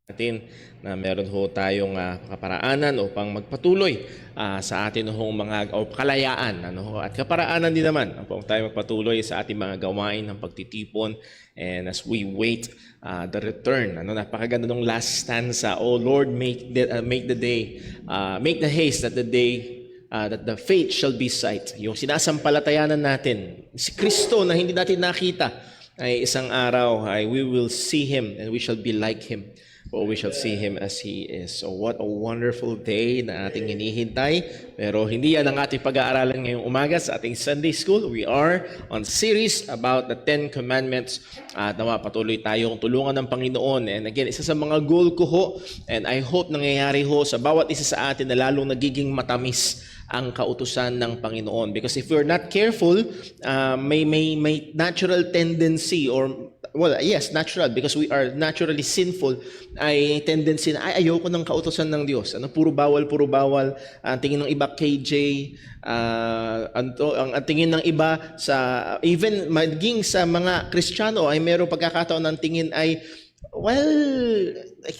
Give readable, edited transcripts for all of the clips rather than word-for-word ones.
natin na meron ho tayong kaparaanan upang magpatuloy sa atin hong mga kalayaan at kaparaanan din naman upang tayo magpatuloy sa ating mga gawain ng pagtitipon and as we wait the return. Napakaganda ng last stanza, "Oh Lord, make the haste that the day that the faith shall be sight." Yung sinasampalatayanan natin, si Kristo na hindi natin nakita, ay isang araw ay we will see Him and we shall be like Him. For we shall see Him as He is. So what a wonderful day na ating hinihintay. Pero hindi yan ang ating pag-aaralan ngayong umaga sa ating Sunday School. We are on series about the 10 Commandments. At nawa patuloy tayong tulungan ng Panginoon. And again, isa sa mga goal ko ho, and I hope nangyayari ho sa bawat isa sa atin na lalong nagiging matamis ang kautusan ng Panginoon. Because if we're not careful, may natural tendency natural, because we are naturally sinful, ay tendency na, ayoko ng kautusan ng Diyos. Puro bawal. Ang tingin ng iba, KJ, ang tingin ng iba, even maging sa mga Kristiyano, ay mayroong pagkakataon ng tingin ay,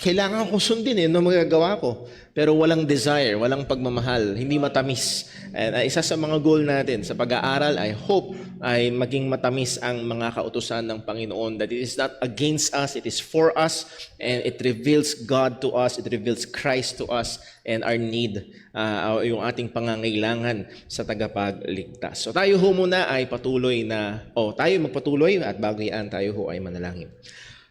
kailangan ko sundin magagawa ko. Pero walang desire, walang pagmamahal, hindi matamis. And isa sa mga goal natin sa pag-aaral, I hope, ay maging matamis ang mga kautusan ng Panginoon. That it is not against us, it is for us, and it reveals God to us, it reveals Christ to us, and our need, yung ating pangangailangan sa tagapagligtas. So tayo ho muna ay tayo magpatuloy, at bago yan tayo ho ay manalangin.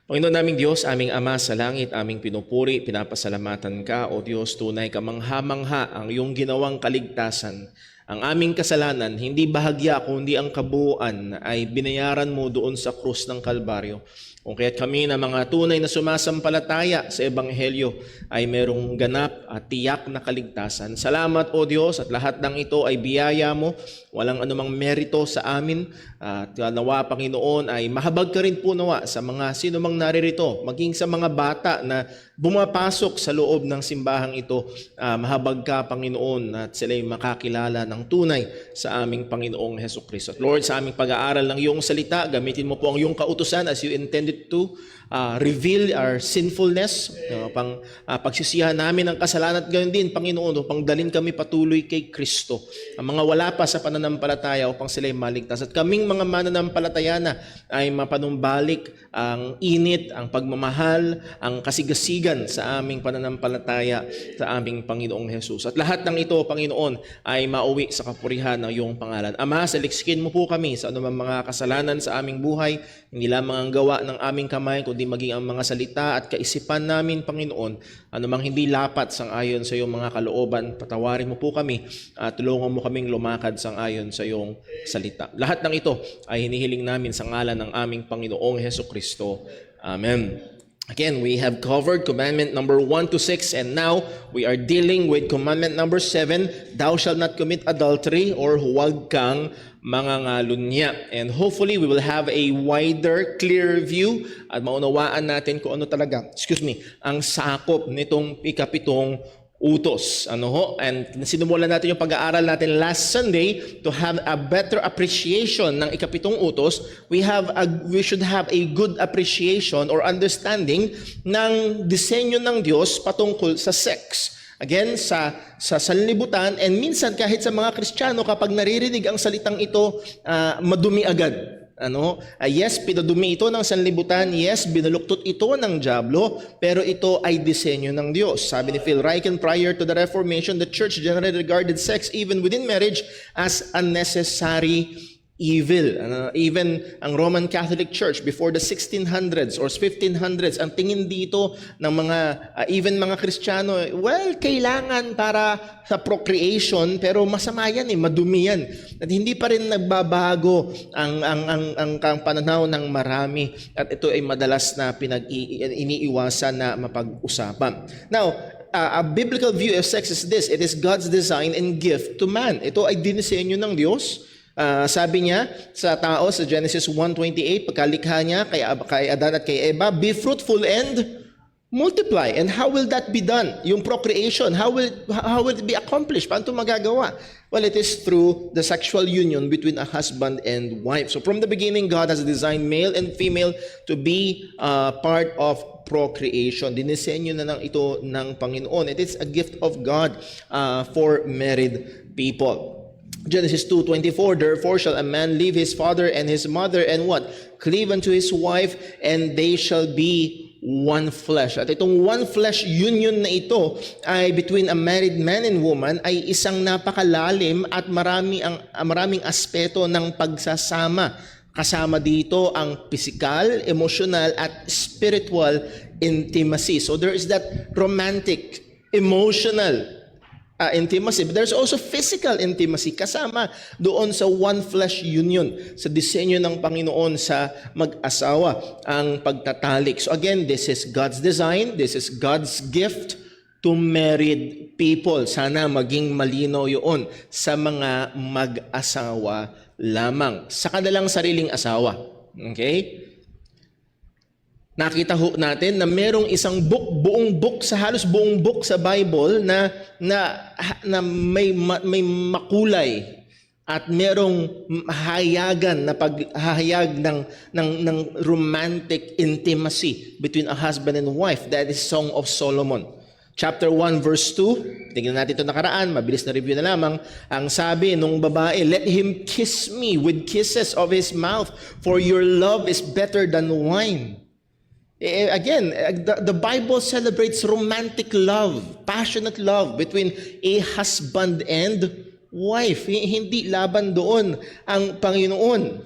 Panginoon naming Diyos, aming Ama sa langit, aming pinupuri, pinapasalamatan ka, O Diyos, tunay kamangha-mangha ang iyong ginawang kaligtasan. Ang aming kasalanan, hindi bahagya kundi ang kabuuan, ay binayaran mo doon sa krus ng Kalbaryo. Kung kaya't kami na mga tunay na sumasampalataya sa Ebanghelyo ay merong ganap at tiyak na kaligtasan. Salamat, O Diyos, at lahat ng ito ay biyaya mo. Walang anumang merito sa amin. At nawa, Panginoon, ay mahabag ka rin po nawa sa mga sino mang naririto, maging sa mga bata na bumapasok sa loob ng simbahang ito. Mahabag ka, Panginoon, at sila'y makakilala ng tunay sa aming Panginoong Hesukristo. At Lord, sa aming pag-aaral ng iyong salita, gamitin mo po ang iyong kautusan as you intended to reveal our sinfulness, pagsisihan namin ang kasalanan, at gayon din, Panginoon, upang dalhin kami patuloy kay Kristo. Ang mga wala pa sa pananampalataya upang sila'y maligtas. At kaming mga mananampalataya na ay mapanumbalik ang init, ang pagmamahal, ang kasigasigan sa aming pananampalataya sa aming Panginoong Jesus. At lahat ng ito, Panginoon, ay mauwi sa kapurihan ng iyong pangalan. Ama, saliksikin mo po kami sa anumang mga kasalanan sa aming buhay, hindi lamang ang gawa ng aming kamay, kundi maging ang mga salita at kaisipan namin, Panginoon, anumang hindi lapat sang-ayon sa iyong mga kalooban, patawarin mo po kami at tulungan mo kaming lumakad sang-ayon sa iyong salita. Lahat ng ito ay hinihiling namin sa ngalan ng aming Panginoong Hesukristo. Amen. Again, we have covered commandment number 1 to 6, and now we are dealing with commandment number 7, "Thou shalt not commit adultery," or huwag kang mangangalunya. And hopefully, we will have a wider, clearer view at maunawaan natin kung ano talaga, ang sakop nitong ikapitong utos. And sinumulan natin yung pag-aaral natin last Sunday to have a better appreciation ng ikapitong utos. We should have a good appreciation or understanding ng disenyo ng Diyos patungkol sa sex. Again, sa sanlibutan, and minsan kahit sa mga Kristiyano, kapag naririnig ang salitang ito, madumi agad. Yes, pinadumi ito ng sanlibutan. Yes, binaluktot ito ng dyablo, pero ito ay disenyo ng Diyos. Sabi ni Phil Ryken, prior to the Reformation, the church generally regarded sex, even within marriage, as unnecessary evil. Even ang Roman Catholic Church before the 1600s or 1500s, ang tingin dito ng mga even mga Kristiyano, kailangan para sa procreation, pero masama yan, madumi yan. At hindi pa rin nagbabago ang pananaw ng marami, at ito ay madalas na iniiwasan na mapag-usapan. Now, a biblical view of sex is this: it is God's design and gift to man. Ito ay dinisenyo ng Diyos. Sabi niya sa tao sa Genesis 1:28, pagkalikha niya kay Adan at kay Eva, "Be fruitful and multiply. And how will that be done? Yung procreation, how will it be accomplished? Paano ito magagawa? Well, it is through the sexual union between a husband and wife. So from the beginning, God has designed male and female to be part of procreation. Dinisenyo na lang ito ng Panginoon. It is a gift of God for married people. Genesis 2:24, therefore shall a man leave his father and his mother and what? Cleave unto his wife, and they shall be one flesh. At itong one flesh union na ito ay between a married man and woman ay isang napakalalim at maraming aspeto ng pagsasama. Kasama dito ang physical, emotional at spiritual intimacy. So there is that romantic, emotional intimacy, but there's also physical intimacy kasama doon sa one flesh union, sa disenyo ng Panginoon sa mag-asawa, ang pagtatalik. So again, this is God's design, this is God's gift to married people. Sana maging malinaw yun sa mga mag-asawa lamang, sa kanilang sariling asawa. Okay? Nakita ho natin na merong isang buong book halos buong book sa Bible na may makulay at merong hayagan na paghahayag ng romantic intimacy between a husband and wife. That is Song of Solomon. Chapter 1 verse 2. Tingnan natin ito nakaraan, mabilis na review na lamang. Ang sabi nung babae, let him kiss me with kisses of his mouth, for your love is better than wine. Again, the Bible celebrates romantic love, passionate love between a husband and wife. Hindi laban doon ang Panginoon.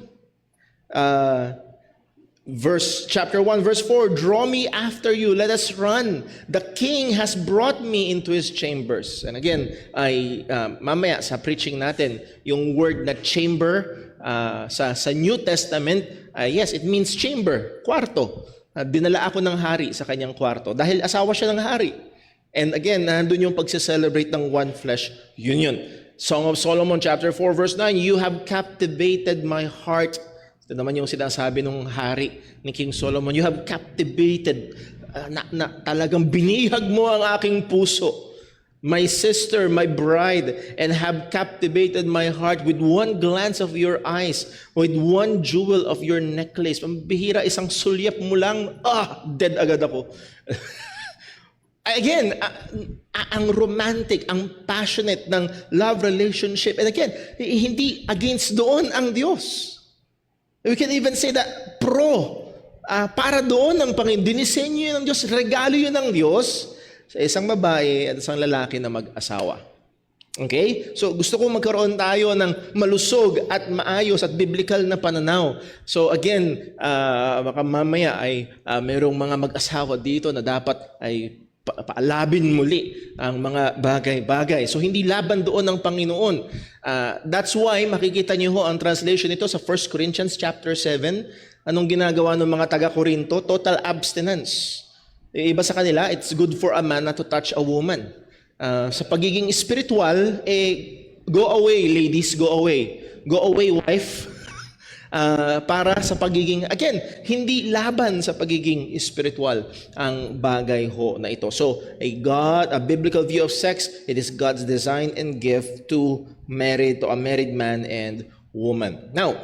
Chapter 1, verse 4, draw me after you, let us run. The king has brought me into his chambers. And again, mamaya sa preaching natin, yung word na chamber sa New Testament, yes, it means chamber, kwarto. Dinala ako ng hari sa kanyang kwarto dahil asawa siya ng hari. And again, nandun yung pagse-celebrate ng one flesh union. Song of Solomon chapter 4 verse 9, you have captivated my heart. Ito naman yung sinasabi ng hari ni King Solomon, you have captivated, talagang binihag mo ang aking puso. My sister, my bride, and have captivated my heart with one glance of your eyes, with one jewel of your necklace. Pambihira, isang sulyap mo lang, dead agad ako. Again, ang romantic, ang passionate ng love relationship. And again, hindi against doon ang Diyos. We can even say that para doon ang Panginoon. Dinisenyo yun ng Diyos, regalo yun ng Diyos sa isang babae at isang lalaki na mag-asawa. Okay? So gusto ko magkaroon tayo ng malusog at maayos at biblical na pananaw. So again, baka mamaya ay mayroong mga mag-asawa dito na dapat ay paalabin muli ang mga bagay-bagay. So hindi laban doon ng Panginoon. That's why makikita niyo ho ang translation nito sa 1 Corinthians chapter 7. Anong ginagawa ng mga taga-Korinto? Total abstinence. Iba sa kanila, it's good for a man not to touch a woman. Sa pagiging spiritual, go away ladies, go away. Go away wife. Para sa pagiging, again, hindi laban sa pagiging spiritual ang bagay ho na ito. So, a biblical view of sex, it is God's design and gift to a married man and woman. Now,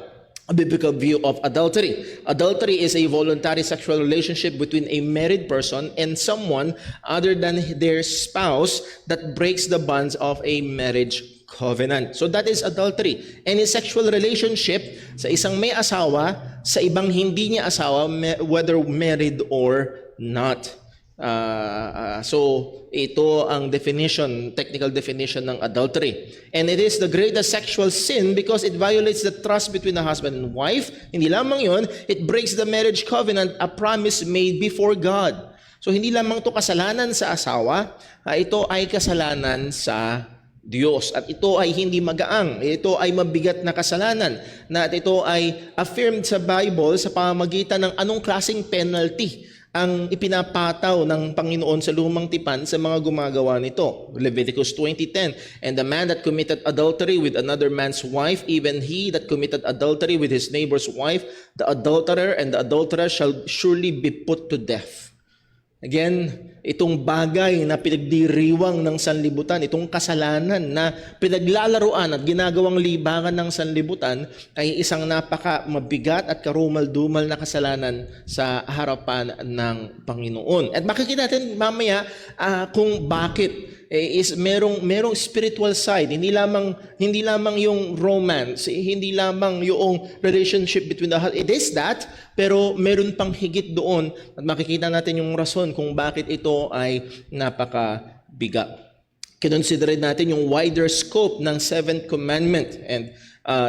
a biblical view of adultery. Adultery is a voluntary sexual relationship between a married person and someone other than their spouse that breaks the bonds of a marriage covenant. So that is adultery. Any sexual relationship sa isang may asawa, sa ibang hindi niya asawa, whether married or not. So ito ang technical definition ng adultery. And it is the greatest sexual sin because it violates the trust between the husband and wife. Hindi lamang yun, it breaks the marriage covenant, a promise made before God. So hindi lamang ito kasalanan sa asawa, ito ay kasalanan sa Diyos. At ito ay hindi magaang. Ito ay mabigat na kasalanan. Na at ito ay affirmed sa Bible sa pamamagitan ng anong klaseng penalty ang ipinapataw ng Panginoon sa lumang tipan sa mga gumagawa nito. Leviticus 20:10, and the man that committed adultery with another man's wife, even he that committed adultery with his neighbor's wife, the adulterer and the adulteress shall surely be put to death. Again, itong bagay na pinagdiriwang ng sanlibutan, itong kasalanan na pinaglalaruan at ginagawang libangan ng sanlibutan ay isang napaka mabigat at karumal-dumal na kasalanan sa harapan ng Panginoon. At makikita natin mamaya kung bakit is merong spiritual side, hindi lamang yung romance, hindi lamang yung relationship between the it is that, pero meron pang higit doon at makikita natin yung rason kung bakit ito ay napakabigat. Kinonsider natin yung wider scope ng seventh commandment, and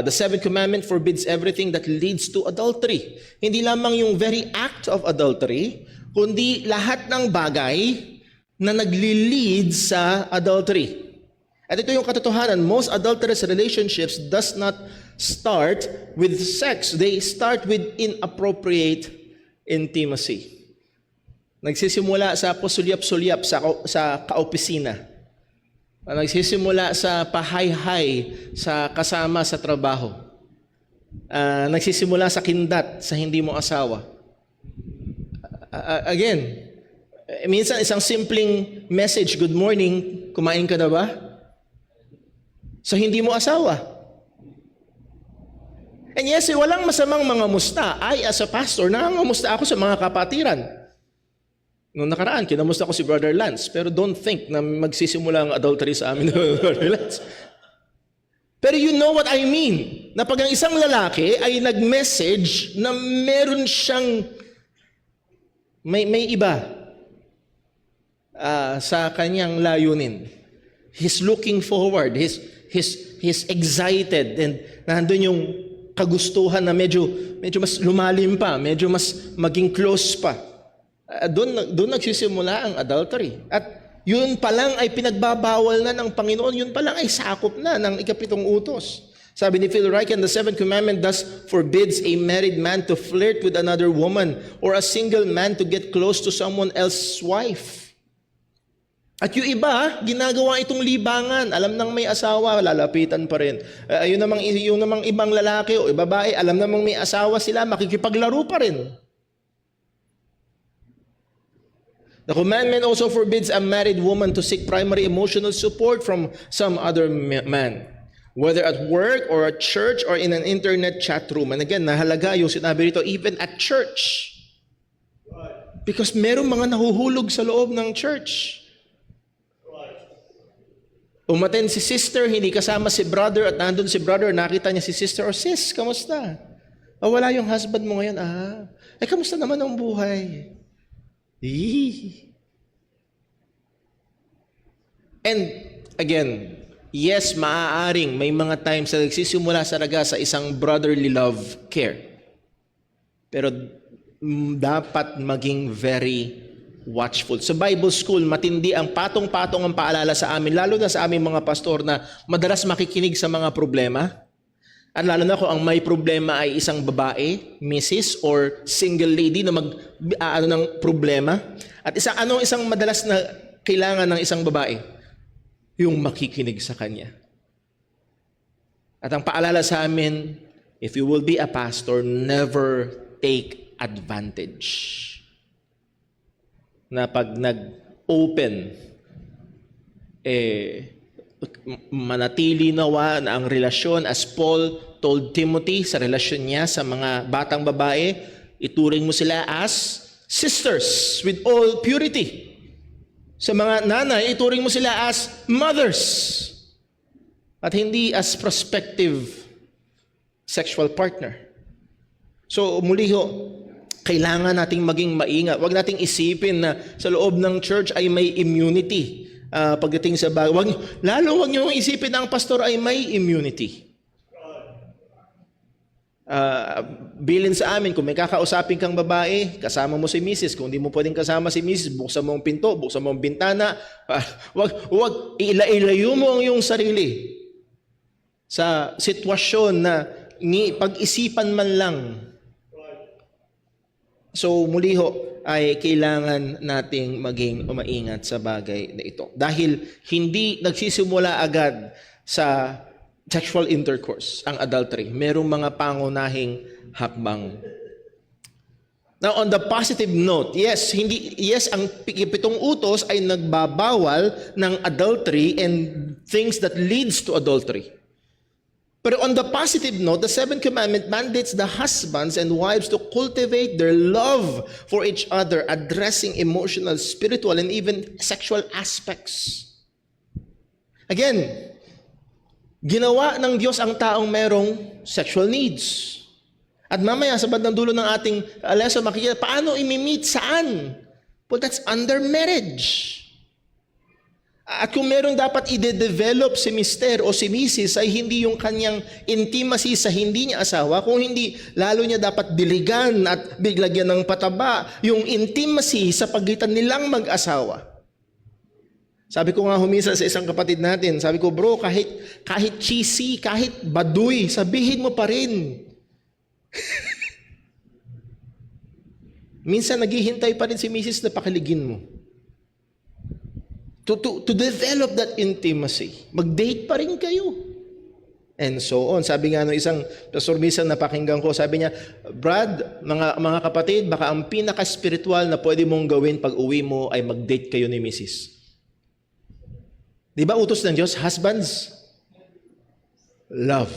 the seventh commandment forbids everything that leads to adultery. Hindi lamang yung very act of adultery, kundi lahat ng bagay na nagli-lead sa adultery. At ito yung katotohanan, most adulterous relationships does not start with sex. They start with inappropriate intimacy. Nagsisimula sa pasulyap-sulyap sa kaopisina. Nagsisimula sa pahay-hay sa kasama sa trabaho. Nagsisimula sa kindat sa hindi mo asawa. Again, minsan isang simpleng message, good morning, kumain ka na ba? So hindi mo asawa. And yes, walang masamang mga musta. As a pastor, nangangamusta ako sa mga kapatiran. Noong nakaraan, kinamusta ko si Brother Lance. Pero don't think na magsisimula ang adultery sa amin ng Brother Lance. Pero you know what I mean. Na pag ang isang lalaki ay nag-message na meron siyang may iba sa kanyang layunin. He's looking forward. He's excited. And nandun yung kagustuhan na medyo mas lumalim pa, medyo mas maging close pa. Doon nagsisimula ang adultery. At yun pa lang ay pinagbabawal na ng Panginoon. Yun pa lang ay sakop na ng ikapitong utos. Sabi ni Phil Ryken, the seventh commandment thus forbids a married man to flirt with another woman or a single man to get close to someone else's wife. At yung iba, ginagawa itong libangan. Alam nang may asawa, lalapitan pa rin. Yung namang ibang lalaki o babae, alam namang may asawa sila, makikipaglaro pa rin. The commandment also forbids a married woman to seek primary emotional support from some other man, whether at work or at church or in an internet chat room. And again, nahalaga yung sinabi rito, even at church. Because merong mga nahuhulog sa loob ng church. Umaten si sister, hindi kasama si brother, at nandun si brother, nakita niya si sister, sis, kamusta? Wala yung husband mo ngayon. Kamusta naman ang buhay? And again, yes, maaaring may mga times na nagsisimula sa isang brotherly love care. Pero dapat maging very watchful. Sa Bible school, matindi ang patong-patong ang paalala sa amin, lalo na sa aming mga pastor na madalas makikinig sa mga problema. At lalo na kung ang may problema ay isang babae, Mrs. or single lady na ng problema. At isang madalas na kailangan ng isang babae? Yung makikinig sa kanya. At ang paalala sa amin, if you will be a pastor, never take advantage. Na pag nag-open, manatili nawa na ang relasyon, as Paul told Timothy sa relasyon niya sa mga batang babae, ituring mo sila as sisters with all purity. Sa mga nanay, ituring mo sila as mothers at hindi as prospective sexual partner. So muli ho, kailangan nating maging maingat. Huwag nating isipin na sa loob ng church ay may immunity pagdating sa bagay. Huwag niyo isipin na ang pastor ay may immunity. Bilin sa amin, kung may kakausapin kang babae, kasama mo si Mrs. Kung hindi mo pwedeng kasama si Mrs., buksan mo ang pinto, buksan mo ang bintana. Huwag ilayo mo ang iyong sarili sa sitwasyon na pag-isipan man lang. So muli ho, ay kailangan nating maging maingat sa bagay na ito. Dahil hindi nagsisimula agad sa sexual intercourse ang adultery. Merong mga pangunahing hakbang. Now, on the positive note, yes, ang pitong utos ay nagbabawal ng adultery and things that leads to adultery. Pero on the positive note, the seventh commandment mandates the husbands and wives to cultivate their love for each other, addressing emotional, spiritual, and even sexual aspects. Again, ginawa ng Diyos ang taong merong sexual needs. At mamaya sa bandang dulo ng ating lesson, makikita, paano imi-meet? Saan? Well, that's under marriage. At kung meron dapat i-develop si Mister o si Mrs. ay hindi yung kanyang intimacy sa hindi niya asawa, kung hindi, lalo niya dapat diligan at biglagyan ng pataba yung intimacy sa pagitan nilang mag-asawa. Sabi ko nga humisa sa isang kapatid natin, sabi ko, bro, kahit cheesy, kahit baduy, sabihin mo pa rin. Minsan naghihintay pa rin si Mrs. na pakiligin mo. To develop that intimacy. Mag-date pa rin kayo. And so on. Sabi nga ng isang pastor minsan napakinggan ko, sabi niya, Brad, mga kapatid, baka ang pinaka-spiritual na pwede mong gawin pag uwi mo ay mag-date kayo ni Mrs. Di ba utos ng Diyos, husbands, love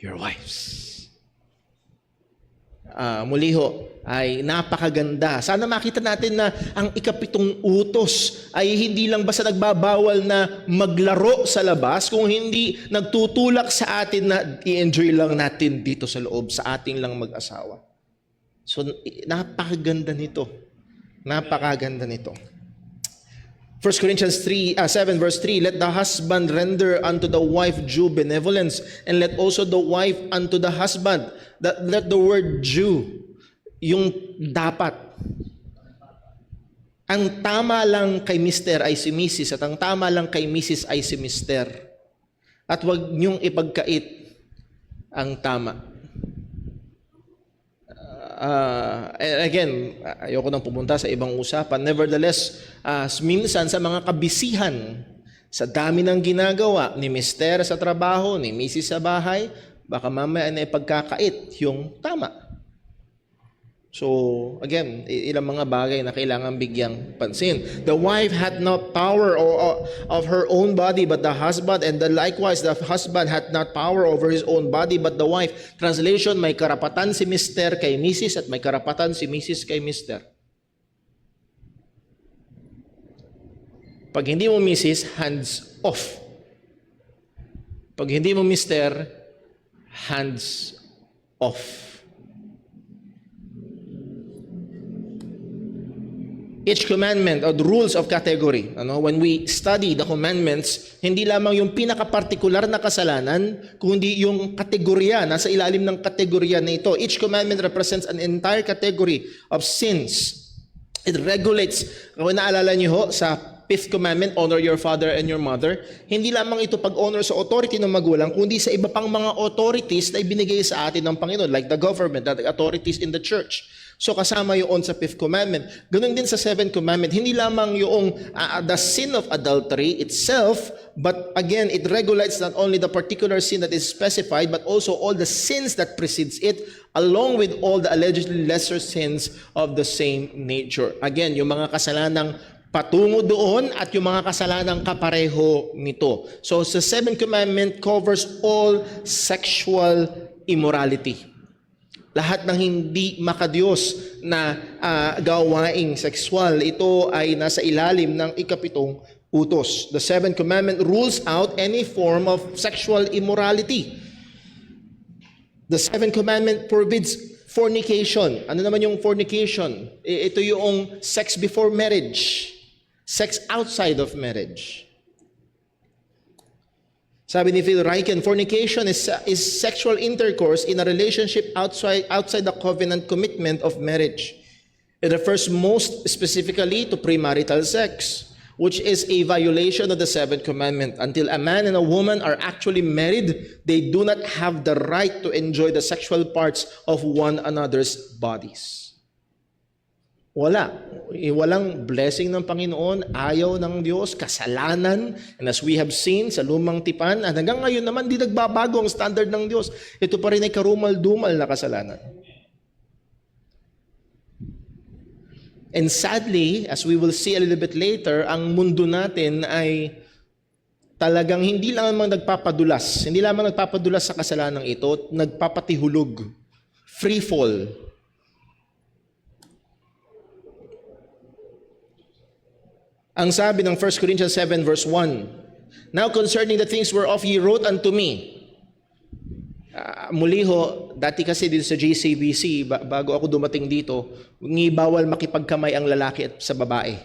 your wives. Muli ho, ay napakaganda. Sana makita natin na ang ikapitong utos ay hindi lang basta nagbabawal na maglaro sa labas, kung hindi nagtutulak sa atin na i-enjoy lang natin dito sa loob, sa ating lang mag-asawa. So, napakaganda nito. Napakaganda nito. 1 Corinthians 7 verse 3, let the husband render unto the wife due benevolence, and let also the wife unto the husband. Let the word due, yung dapat. Ang tama lang kay Mister ay si Mrs. at ang tama lang kay Mrs. ay si Mister. At huwag niyong ipagkait ang tama. And again, ayoko nang pumunta sa ibang usapan. Nevertheless, minsan sa mga kabisihan, sa dami ng ginagawa ni Mister sa trabaho, ni Mrs. sa bahay, baka mamaya na ipagkakait yung tama. So, again, ilang mga bagay na kailangan bigyang pansin. The wife had not power of her own body, but the husband, and likewise, the husband had not power over his own body, but the wife. Translation, may karapatan si Mister kay Mrs. at may karapatan si Mrs. kay Mister. Pag hindi mo Mrs., hands off. Pag hindi mo Mister, hands off. Each commandment or the rules of category. When we study the commandments, hindi lamang yung pinaka-partikular na kasalanan, kundi yung kategorya, nasa ilalim ng kategorya na ito. Each commandment represents an entire category of sins. It regulates, kung naalala niyo ho, sa 5th commandment, honor your father and your mother. Hindi lamang ito pag-honor sa authority ng magulang, kundi sa iba pang mga authorities na ibinigay sa atin ng Panginoon, like the government, the authorities in the church. So kasama yun sa 5th commandment. Ganun din sa 7th commandment. Hindi lamang yung the sin of adultery itself, but again, it regulates not only the particular sin that is specified, but also all the sins that precedes it, along with all the allegedly lesser sins of the same nature. Again, yung mga kasalanang patungo doon at yung mga kasalanang kapareho nito. So the 7th commandment covers all sexual immorality. Lahat ng hindi makadiyos na gawaing sexual, ito ay nasa ilalim ng ikapitong utos. The 7th commandment rules out any form of sexual immorality. The 7th commandment forbids fornication. Ano naman yung fornication? Ito yung sex before marriage. Sex outside of marriage. Sabi ni Phil Ryken, fornication is sexual intercourse in a relationship outside the covenant commitment of marriage. It refers most specifically to premarital sex, which is a violation of the 7th commandment. Until a man and a woman are actually married, they do not have the right to enjoy the sexual parts of one another's bodies. Walang blessing ng Panginoon, ayaw ng Diyos, kasalanan. And as we have seen sa lumang tipan, at hanggang ngayon naman di nagbabago ang standard ng Diyos. Ito pa rin ay karumal-dumal na kasalanan. And sadly, as we will see a little bit later, ang mundo natin ay talagang hindi lamang nagpapadulas. Hindi lamang nagpapadulas sa kasalanan ito, nagpapatihulog. Free fall. Ang sabi ng 1 Corinthians 7 verse 1, Now concerning the things whereof ye wrote unto me. Muli ho, dati kasi dito sa JCBC, bago ako dumating dito, bawal makipagkamay ang lalaki at sa babae.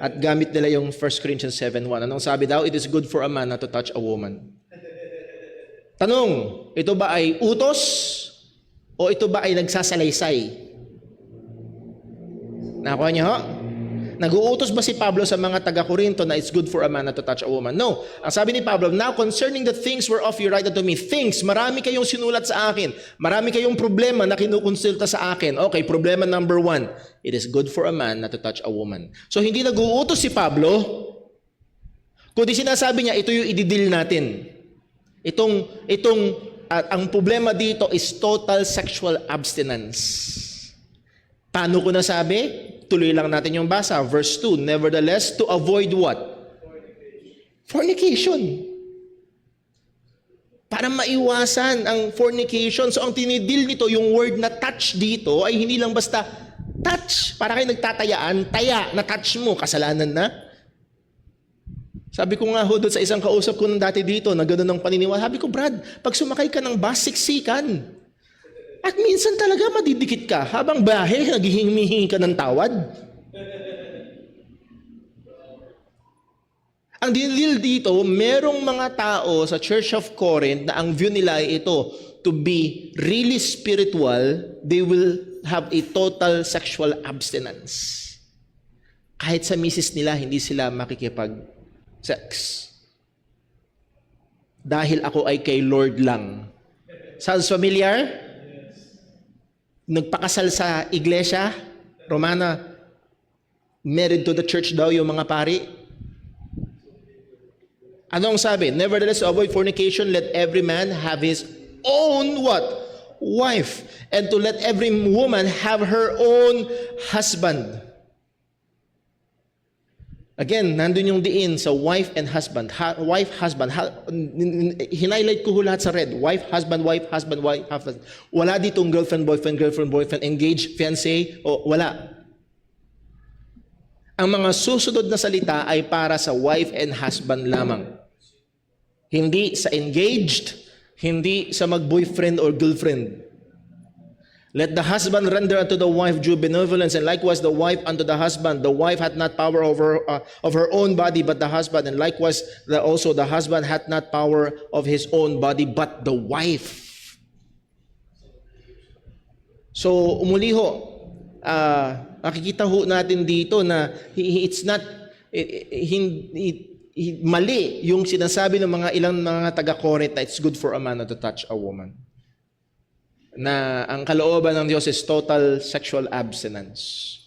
At gamit nila yung 1 Corinthians 7:1. Anong sabi daw? It is good for a man not to touch a woman. Tanong, ito ba ay utos o ito ba ay nagsasalaysay? Nakuha niyo ho? Nag-uutos ba si Pablo sa mga taga-Corinto na it's good for a man not to touch a woman? No. Ang sabi ni Pablo, now concerning the things whereof you write unto me, things, marami kayong sinulat sa akin. Marami kayong problema na kinukonsulta sa akin. Okay, problema number 1, it is good for a man not to touch a woman. So hindi nag-uutos si Pablo, kundi sinasabi niya, ito yung ididil natin. Ang problema dito is total sexual abstinence. Paano ko nasabi? Tuloy lang natin yung basa. Verse 2, nevertheless, to avoid what? Fornication. Para maiwasan ang fornication. So ang tinidil nito, yung word na touch dito, ay hindi lang basta touch. Para kayo nagtatayaan, taya, na touch mo, kasalanan na. Sabi ko nga ho doon sa isang kausap ko nung dati dito, na gano'n ang paniniwala. Sabi ko, Brad, pag sumakay ka ng bus, siksikan. At minsan talaga madidikit ka. Habang bahe, naghihingi ka ng tawad. Ang dinil dito, merong mga tao sa Church of Corinth na ang view nila ay ito, to be really spiritual, they will have a total sexual abstinence. Kahit sa misis nila, hindi sila makikipag-sex. Dahil ako ay kay Lord lang. Sounds familiar? Nagpakasal sa iglesia, Romana, married to the church daw yung mga pari. Anong sabi? Nevertheless, to avoid fornication, let every man have his own what? Wife. And to let every woman have her own husband. Again, nandun yung diin sa wife and husband. Wife, husband. Hinighlight ko lahat sa red. Wife, husband, wife, husband, wife, husband. Wala ditong girlfriend, boyfriend, girlfriend, boyfriend, engaged, fiancé, o wala. Ang mga susunod na salita ay para sa wife and husband lamang. Hindi sa engaged, hindi sa mag-boyfriend or girlfriend. Let the husband render unto the wife due benevolence, and likewise the wife unto the husband. The wife hath not power over of her own body, but the husband, and likewise also the husband hath not power of his own body, but the wife. So umuli ho, makikita ho natin dito na it's not mali yung sinasabi ng mga ilang mga taga-Corinth na it's good for a man not to touch a woman. Na ang kalooban ng Diyos is total sexual abstinence.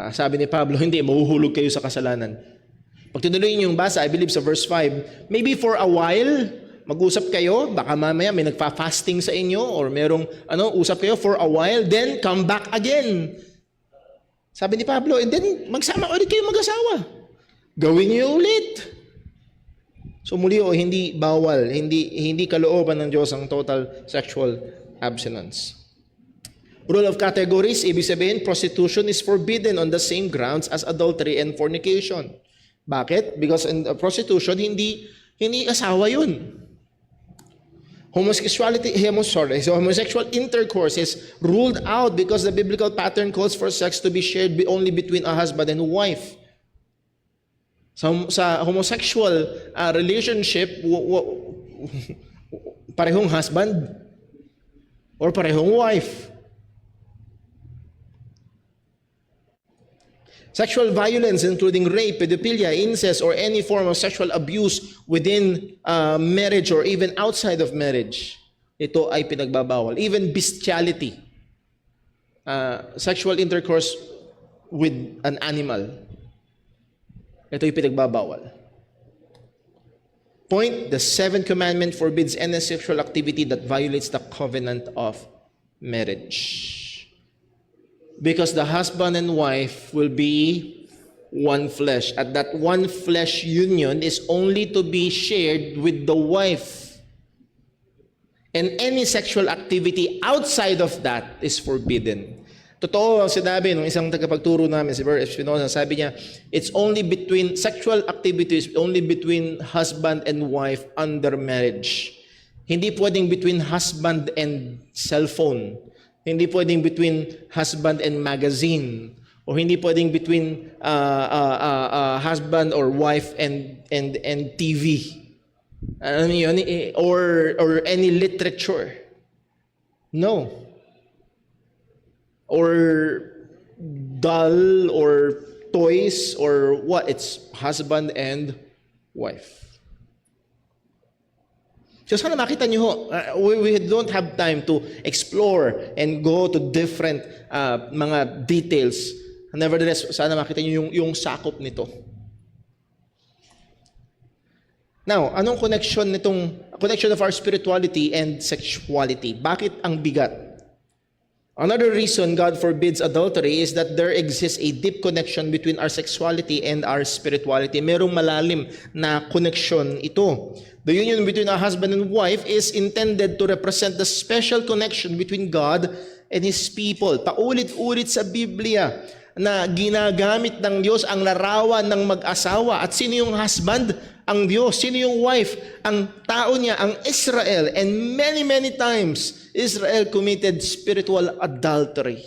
Sabi ni Pablo, hindi, mahuhulog kayo sa kasalanan. Pag tinuloy niyo yung basa, I believe sa verse 5, maybe for a while, mag-usap kayo, baka mamaya may nagpa-fasting sa inyo, or merong, usap kayo for a while, then come back again. Sabi ni Pablo, and then magsama ulit kayo mag-asawa. Gawin niyo ulit. So muli hindi bawal, hindi kalooban ng Diyos ang total sexual abstinence. Rule of categories, ibig sabihin, prostitution is forbidden on the same grounds as adultery and fornication. Bakit? Because in prostitution, hindi asawa yun. Homosexual intercourse is ruled out because the biblical pattern calls for sex to be shared only between a husband and wife. Sa homosexual relationship, parehong husband or parehong wife. Sexual violence, including rape, pedophilia, incest, or any form of sexual abuse within marriage or even outside of marriage, ito ay pinagbabawal. Even bestiality, sexual intercourse with an animal, ito ay pinagbabawal. Point, the seventh commandment forbids any sexual activity that violates the covenant of marriage. Because the husband and wife will be one flesh. At that one flesh union is only to be shared with the wife. And any sexual activity outside of that is forbidden. Totoo ang sinabi ng isang tagapagturo namin, si Brother Espinosa, sabi niya, sexual activities only between husband and wife under marriage. Hindi pwedeng between husband and cellphone. Hindi pwedeng between husband and magazine. O hindi pwedeng between husband or wife and TV. Ano yun? Or any literature. No. Or doll or toys or what? It's husband and wife. So sana makita niyo ho, we don't have time to explore and go to different mga details. Nevertheless, sana makita niyo yung sakop nito. Now, anong connection of our spirituality and sexuality? Bakit ang bigat? Another reason God forbids adultery is that there exists a deep connection between our sexuality and our spirituality. Merong malalim na connection ito. The union between a husband and wife is intended to represent the special connection between God and His people. Paulit-ulit sa Biblia na ginagamit ng Diyos ang larawan ng mag-asawa. At sino yung husband? Ang Diyos. Sino yung wife? Ang tao niya, ang Israel. And many, many times, Israel committed spiritual adultery.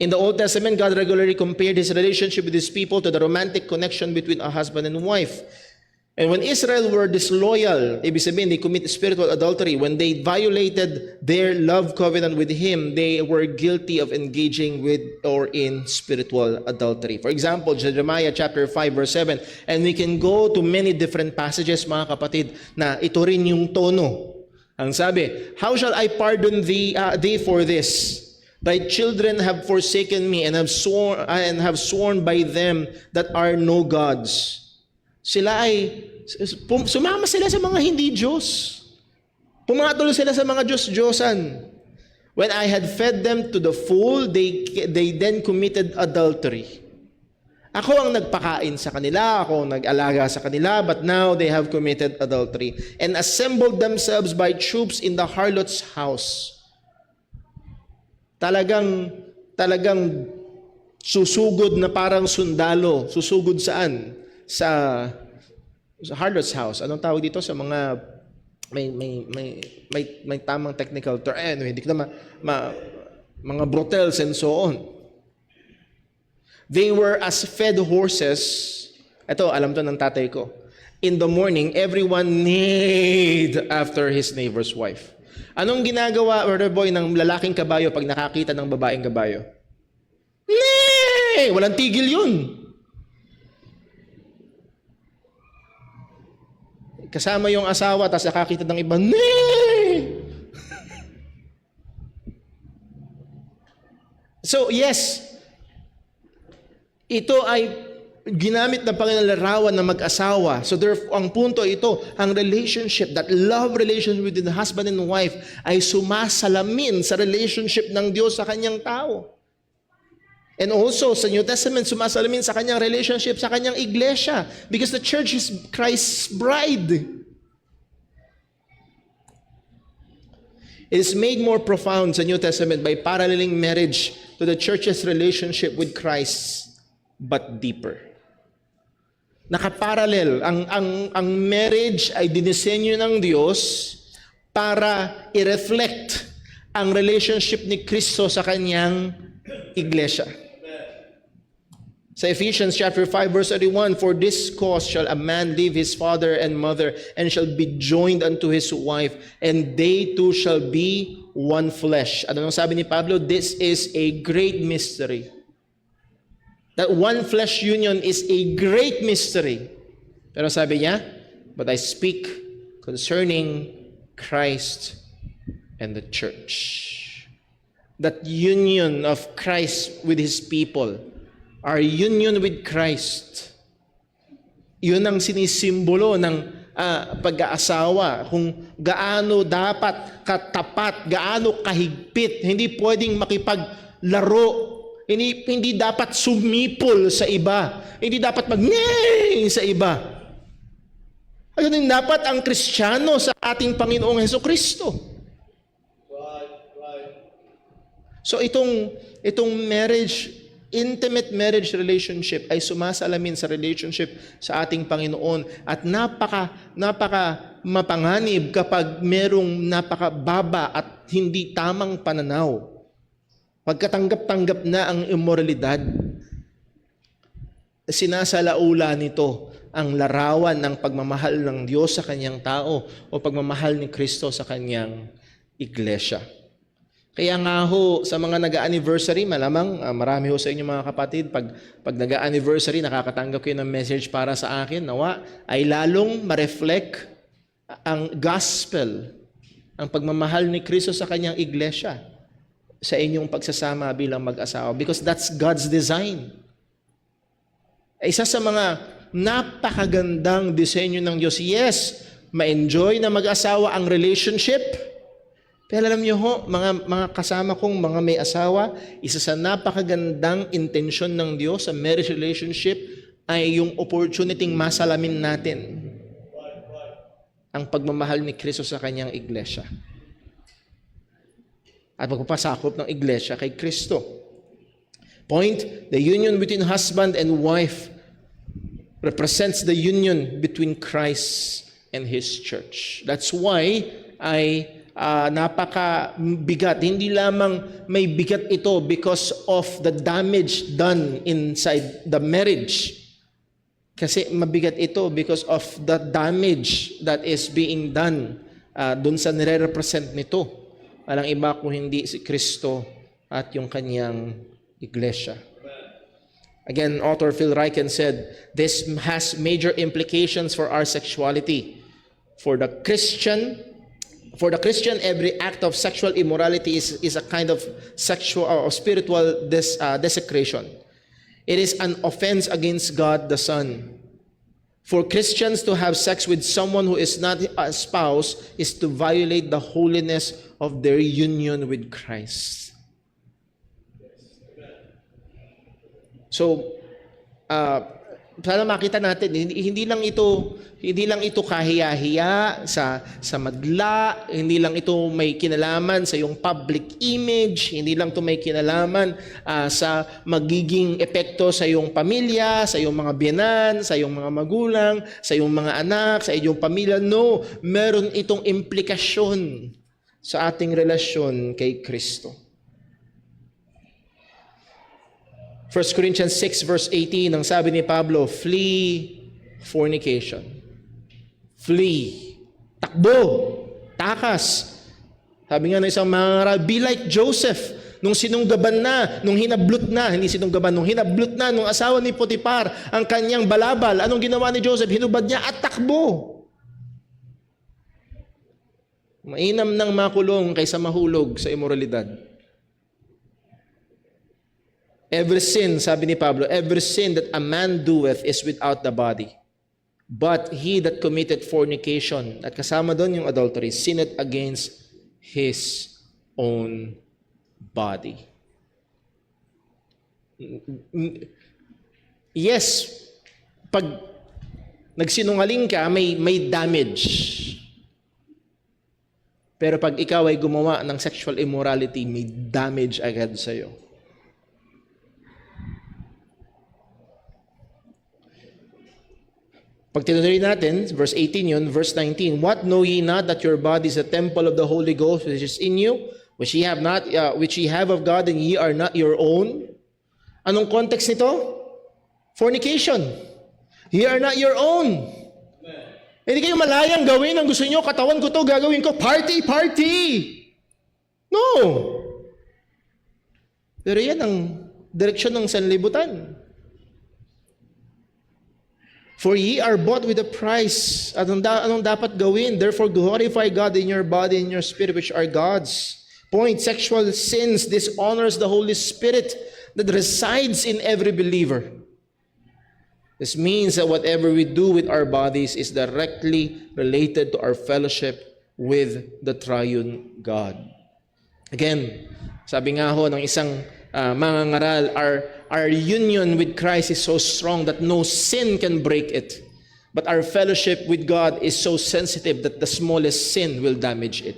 In the Old Testament, God regularly compared His relationship with His people to the romantic connection between a husband and wife. And when Israel were disloyal, ibig sabihin, they committed spiritual adultery. When they violated their love covenant with Him, they were guilty of engaging with or in spiritual adultery. For example, Jeremiah chapter 5 verse 7. And we can go to many different passages, mga kapatid, na ito rin yung tono. Ang sabi, how shall I pardon thee for this? Thy children have forsaken me and have sworn by them that are no gods. Sumama sila sa mga hindi Diyos. Pumatol sila sa mga Diyos-Diyosan. When I had fed them to the full, they then committed adultery. Ako ang nagpakain sa kanila, ako ang nag-alaga sa kanila, but now they have committed adultery and assembled themselves by troops in the harlot's house. Talagang susugod na parang sundalo. Susugod saan? Sa harlot's house. Anong tawag dito sa mga may tamang technical term. Anyway, hindi ko na mga brothels and so on. They were as fed horses. Ito, alam to ng tatay ko. In the morning, everyone neighed after his neighbor's wife. Anong ginagawa, brother boy, ng lalaking kabayo pag nakakita ng babaeng kabayo? Neigh! Walang tigil yun. Kasama yung asawa, tapos nakakita ng iba, nee! So, yes, ito ay ginamit ng Panginoon larawan ng mag-asawa. So, ang punto ito, ang relationship, that love relationship between the husband and wife ay sumasalamin sa relationship ng Diyos sa kanyang tao. And also, sa New Testament, sumasalamin sa kanyang relationship sa kanyang iglesia. Because the church is Christ's bride. It is made more profound sa New Testament by paralleling marriage to the church's relationship with Christ, but deeper. Nakaparallel. Ang marriage ay dinisenyo ng Diyos para i-reflect ang relationship ni Kristo sa kanyang iglesia. Sa Ephesians chapter 5 verse 31, for this cause shall a man leave his father and mother and shall be joined unto his wife, and they two shall be one flesh. Ano nang sabi ni Pablo? This is a great mystery. That one flesh union is a great mystery. Pero sabi niya, but I speak concerning Christ and the church. That union of Christ with His people. Our union with Christ, yun ang sinisimbolo ng pag-aasawa, kung gaano dapat katapat, gaano kahigpit, hindi pwedeng makipaglaro, hindi dapat sumipol sa iba, hindi dapat mag-ngay sa iba. Ayun dapat ang Kristiyano sa ating Panginoong Hesukristo. So itong marriage, intimate marriage relationship ay sumasalamin sa relationship sa ating Panginoon at napaka mapanganib kapag merong napakababa at hindi tamang pananaw. Pagkatanggap-tanggap na ang immoralidad, sinasalaula nito ang larawan ng pagmamahal ng Diyos sa kanyang tao o pagmamahal ni Kristo sa kanyang iglesia. Kaya nga ho, sa mga nag-anniversary, malamang marami ho sa inyo mga kapatid, pag nag-anniversary, nakakatanggap kayo ng message para sa akin, nawa, ay lalong ma-reflect ang gospel, ang pagmamahal ni Kristo sa kanyang iglesia, sa inyong pagsasama bilang mag-asawa. Because that's God's design. Isa sa mga napakagandang disenyo ng Diyos, yes, ma-enjoy na mag-asawa ang relationship. Pero alam niyo ho, mga kasama kong mga may asawa, isa sa napakagandang intensyon ng Diyos sa marriage relationship ay yung opportunity masalamin natin ang pagmamahal ni Kristo sa kanyang iglesia. At pagpapasakop ng iglesia kay Kristo. Point, the union between husband and wife represents the union between Christ and His church. That's why napakabigat. Hindi lamang may bigat ito because of the damage done inside the marriage. Kasi mabigat ito because of the damage that is being done dun sa nire-represent nito. Walang iba kung hindi si Kristo at yung kanyang iglesia. Again, author Phil Ryken said, this has major implications for our sexuality. For the Christian, every act of sexual immorality is a kind of sexual or spiritual desecration. It is an offense against God the Son. For Christians to have sex with someone who is not a spouse is to violate the holiness of their union with Christ. So, sana makita natin, hindi lang ito kahiya-hiya sa madla, hindi lang ito may kinalaman sa iyong public image, hindi lang ito may kinalaman sa magiging epekto sa iyong pamilya, sa iyong mga biyenan, sa iyong mga magulang, sa iyong mga anak, sa iyong pamilya. No, meron itong implikasyon sa ating relasyon kay Kristo. 1 Corinthians 6 verse 18, ang sabi ni Pablo, flee fornication. Flee. Takbo. Takas. Sabi nga ng isang mangaral, be like Joseph, nung sinunggaban na, nung hinablot na, hindi sinunggaban, nung hinablot na, nung asawa ni Potiphar, ang kanyang balabal. Anong ginawa ni Joseph? Hinubad niya at takbo. Mainam ng makulong kaysa mahulog sa immoralidad. Every sin, sabi ni Pablo, every sin that a man doeth is without the body. But he that committed fornication, at kasama doon yung adultery, sinned against his own body. Yes, pag nagsinungaling ka, may damage. Pero pag ikaw ay gumawa ng sexual immorality, may damage agad sa'yo. Pag tinuloy natin, verse 18 yun, verse 19, what know ye not that your body is a temple of the Holy Ghost which is in you, which ye have of God, and ye are not your own? Anong context nito? Fornication. Ye are not your own. Hindi kayo malayang gawin ang gusto niyo, katawan ko to, gagawin ko, party! No! Pero yan ang direksyon ng sanlibutan. For ye are bought with a price. At anong dapat gawin? Therefore, glorify God in your body and your spirit, which are God's. Point, sexual sins dishonors the Holy Spirit that resides in every believer. This means that whatever we do with our bodies is directly related to our fellowship with the triune God. Again, sabi nga ho ng isang mangangaral, our union with Christ is so strong that no sin can break it. But our fellowship with God is so sensitive that the smallest sin will damage it.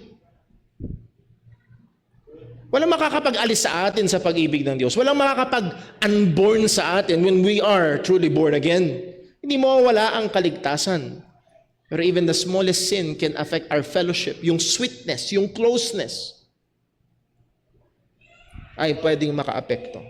Walang makakapag-alis sa atin sa pag-ibig ng Diyos. Walang makakapag-unborn sa atin when we are truly born again. Hindi mawawala ang kaligtasan. Pero even the smallest sin can affect our fellowship. Yung sweetness, yung closeness ay pwedeng makaapekto.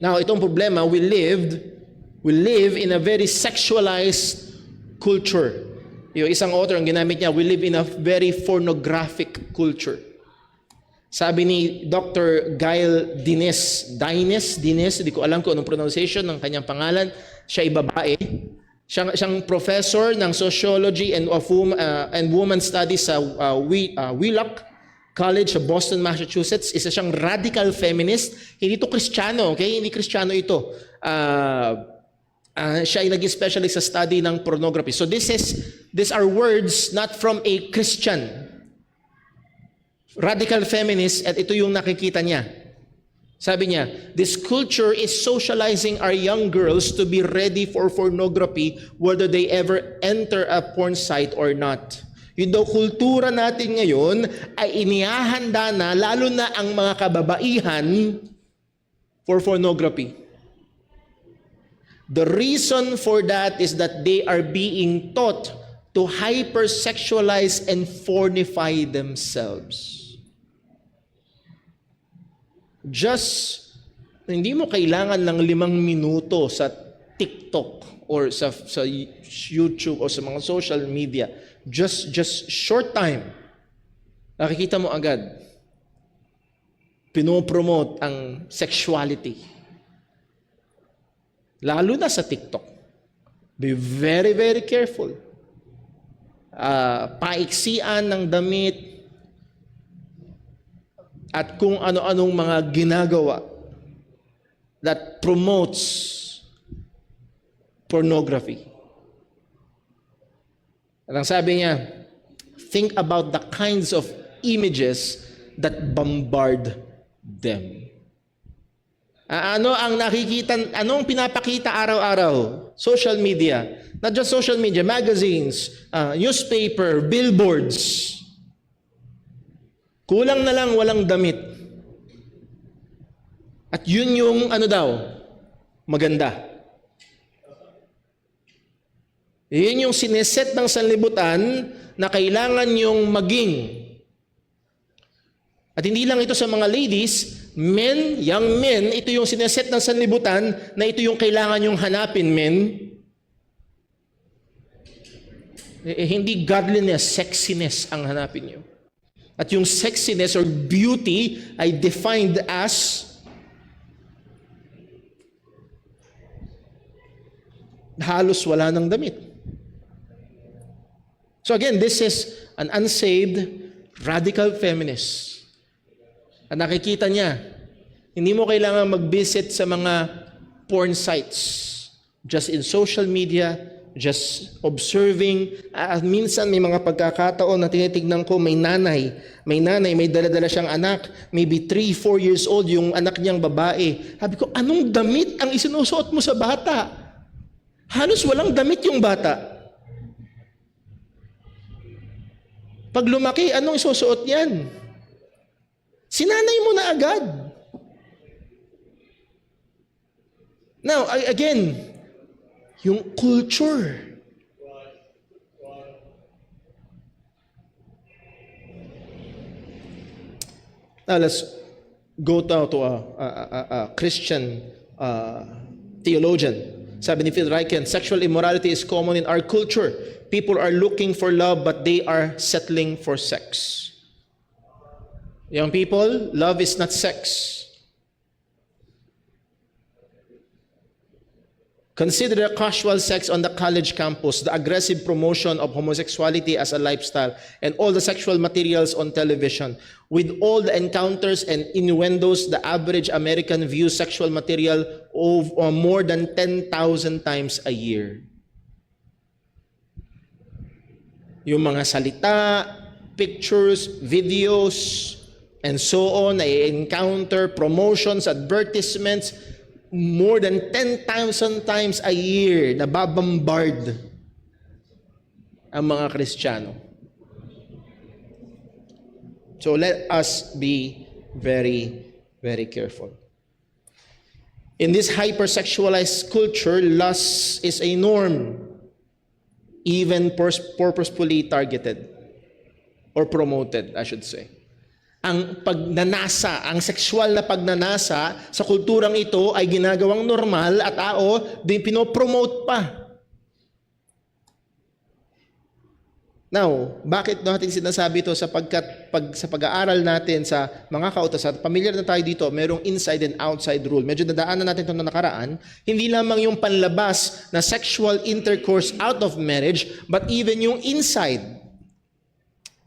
Now, itong problema, we live in a very sexualized culture. Yung isang author, ang ginamit niya, we live in a very pornographic culture. Sabi ni Dr. Gail Dines, hindi ko alam kung anong pronunciation ng kanyang pangalan, siya ay babae. Siyang professor ng sociology and woman studies sa Wheelock College sa Boston, Massachusetts. Isa siyang radical feminist. Hindi ito Kristiyano, okay? Hindi Kristiyano ito. Siya ay naging specialist sa study ng pornography. So these are words not from a Christian. Radical feminist, at ito yung nakikita niya. Sabi niya, this culture is socializing our young girls to be ready for pornography whether they ever enter a porn site or not. Yun daw, kultura natin ngayon ay inihahanda na, lalo na ang mga kababaihan, for pornography. The reason for that is that they are being taught to hypersexualize and pornify themselves. Hindi mo kailangan ng 5 minuto sa TikTok or sa YouTube o sa mga social media. Just short time. Nakikita mo agad. Pinopromote ang sexuality. Lalo na sa TikTok. Be very, very careful. Paiksian ng damit, at kung ano-anong mga ginagawa that promotes pornography. At ang sabi niya, think about the kinds of images that bombard them. Anong pinapakita araw-araw? Social media. Not just social media, magazines, newspaper, billboards. Kulang na lang walang damit. At yun yung maganda. Yun yung sineset ng sanlibutan na kailangan yung maging. At hindi lang ito sa mga ladies, men, young men, ito yung sineset ng sanlibutan na ito yung kailangan yung hanapin, men. Hindi godliness, sexiness ang hanapin nyo. At yung sexiness or beauty ay defined as halos wala ng damit. So again, this is an unsaved, radical feminist. At nakikita niya, hindi mo kailangan mag-visit sa mga porn sites. Just in social media, just observing. Minsan may mga pagkakataon na tinitignan ko, may nanay, may dala-dala siyang anak, maybe 3-4 years old yung anak niyang babae. Sabi ko, anong damit ang isinusuot mo sa bata? Halos walang damit yung bata. Pag lumaki, anong isusuot yan? Sinanay mo na agad. Now, again, yung culture. Now, let's go to a Christian theologian. Sabi ni Phil Ryken, sexual immorality is common in our culture. People are looking for love, but they are settling for sex. Young people, love is not sex. Consider the casual sex on the college campus, the aggressive promotion of homosexuality as a lifestyle, and all the sexual materials on television. With all the encounters and innuendos, the average American views sexual material more than 10,000 times a year. Yung mga salita, pictures, videos, and so on, ay encounter, promotions, advertisements, more than 10,000 times a year na babombard ang mga Kristiyano. So let us be very, very careful. In this hypersexualized culture, lust is a norm, even purposefully targeted or promoted, I should say. Ang pagnanasa, ang sexual na pagnanasa sa kulturang ito ay ginagawang normal at din pinopromote pa. Now, bakit natin sinasabi ito? Sapagkat sa pag-aaral natin sa mga kautosan, familiar na tayo dito, merong inside and outside rule. Medyo nadaanan natin ito na nakaraan. Hindi lamang yung panlabas na sexual intercourse out of marriage, but even yung inside.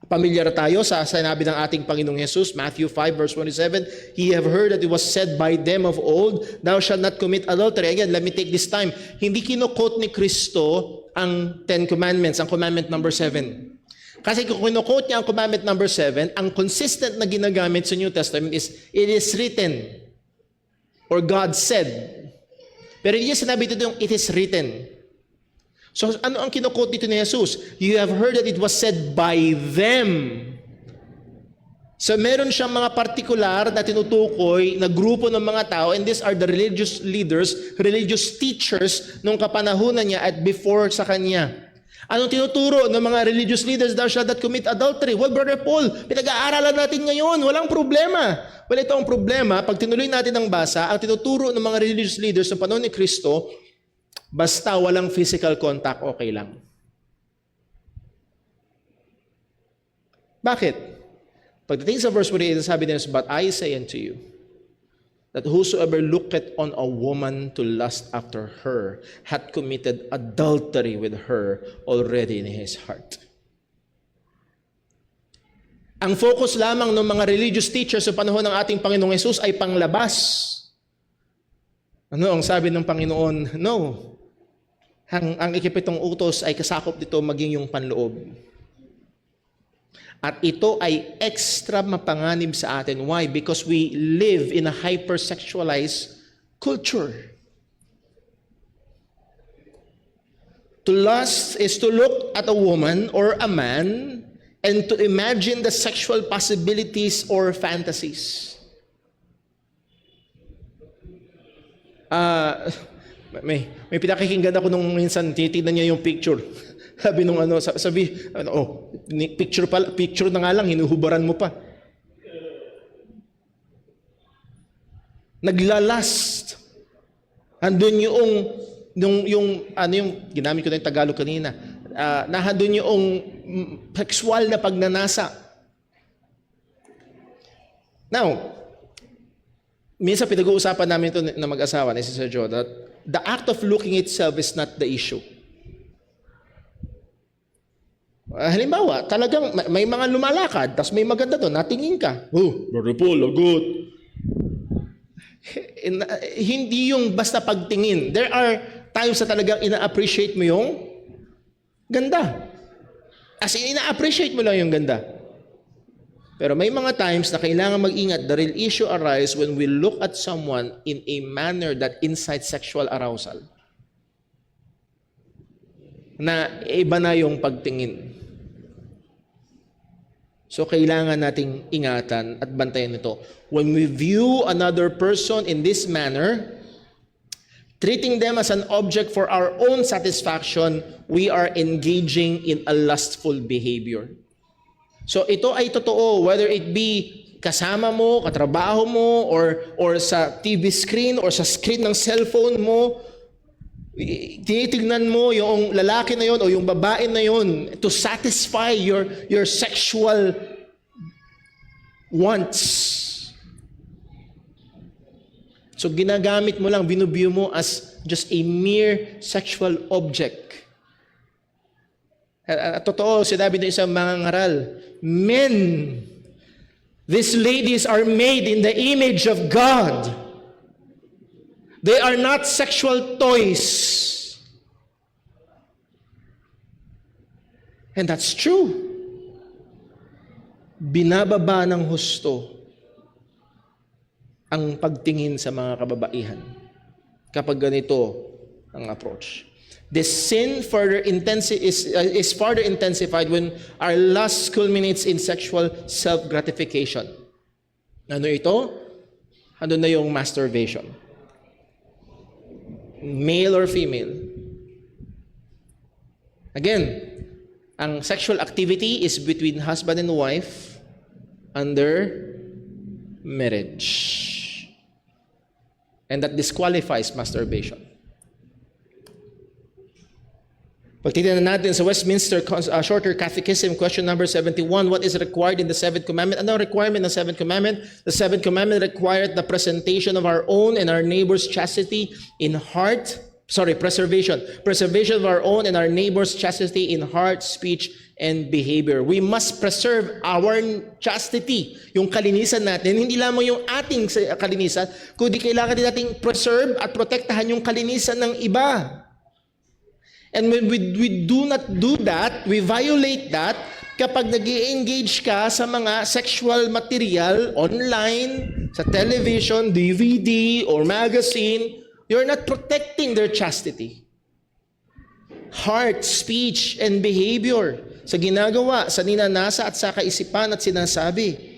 Pamilyar tayo sa sinabi ng ating Panginoong Jesus, Matthew 5 verse 27, "Ye have heard that it was said by them of old, thou shalt not commit adultery." Again, let me take this time. Hindi kinukot ni Kristo ang 10 Commandments, ang Commandment number 7. Kasi kung kinukot niya ang Commandment number 7, ang consistent na ginagamit sa New Testament is, it is written, or God said. Pero hindi niya sinabi dito yung, it is written. So ano ang kinukot dito ni Jesus? You have heard that it was said by them. So meron siyang mga partikular na tinutukoy na grupo ng mga tao, and these are the religious leaders, religious teachers nung kapanahunan niya at before sa kanya. Anong tinuturo ng mga religious leaders? Thou shalt not commit adultery. Well, Brother Paul, pinag-aaralan natin ngayon, walang problema. Well, ito ang problema. Pag tinuloy natin ang basa, ang tinuturo ng mga religious leaders sa panahon ni Kristo, basta walang physical contact, okay lang. Bakit? Pagdating sa verse 48, sabi niya, "But I say unto you, that whosoever looketh on a woman to lust after her, hath committed adultery with her already in his heart." Ang focus lamang ng mga religious teachers sa panahon ng ating Panginoong Hesus ay panglabas. Ano ang sabi ng Panginoon? No. Ang ikapitong utos ay kasakop dito maging yung panloob. At ito ay extra mapanganib sa atin. Why? Because we live in a hypersexualized culture. To lust is to look at a woman or a man and to imagine the sexual possibilities or fantasies. May pinakikinggan ako nung minsan, tinitignan niya yung picture. Sabi nung picture na nga lang, hinuhubaran mo pa. Naglalast. Andun yung ginamit ko na yung Tagalog kanina, nandun yung sexual na pagnanasa. Now, minsan pinag-uusapan namin ito na mag-asawa ni Sister Jo, that the act of looking itself is not the issue. Halimbawa, talagang may mga lumalakad, tapos may maganda doon, natingin ka. Oh, Brother Paul, lagot. Hindi yung basta pagtingin. There are times na talagang ina-appreciate mo yung ganda. As in, ina-appreciate mo lang yung ganda. Pero may mga times na kailangan mag-ingat. The real issue arises when we look at someone in a manner that incites sexual arousal. Na iba na yung pagtingin. So kailangan nating ingatan at bantayan ito. When we view another person in this manner, treating them as an object for our own satisfaction, we are engaging in a lustful behavior. So ito ay totoo, whether it be kasama mo, katrabaho mo, or sa TV screen, or sa screen ng cellphone mo, tinitignan mo yung lalaki na yon o yung babae na yon to satisfy your sexual wants. So ginagamit mo lang, binubyo mo as just a mere sexual object. Totoo, sinabi ng isang mangangaral, men, these ladies are made in the image of God. They are not sexual toys. And that's true. Binababa ng husto ang pagtingin sa mga kababaihan kapag ganito ang approach. This sin is further intensified when our lust culminates in sexual self-gratification. Ano ito? Ano na yung masturbation? Male or female? Again, ang sexual activity is between husband and wife under marriage. And that disqualifies masturbation. Pag titignan natin sa Westminster Shorter Catechism, question number 71, what is required in the seventh commandment? Ano ang requirement ng seventh commandment? The seventh commandment required the presentation of our own and our neighbor's chastity in heart. Preservation. Preservation of our own and our neighbor's chastity in heart, speech, and behavior. We must preserve our chastity. Yung kalinisan natin, hindi lamang yung ating kalinisan, kundi kailangan din nating preserve at protektahan yung kalinisan ng iba. And when we do not do that, we violate that kapag nag-i-engage ka sa mga sexual material online, sa television, DVD, or magazine, you're not protecting their chastity. Heart, speech, and behavior sa ginagawa, sa ninanasa at sa kaisipan at sinasabi.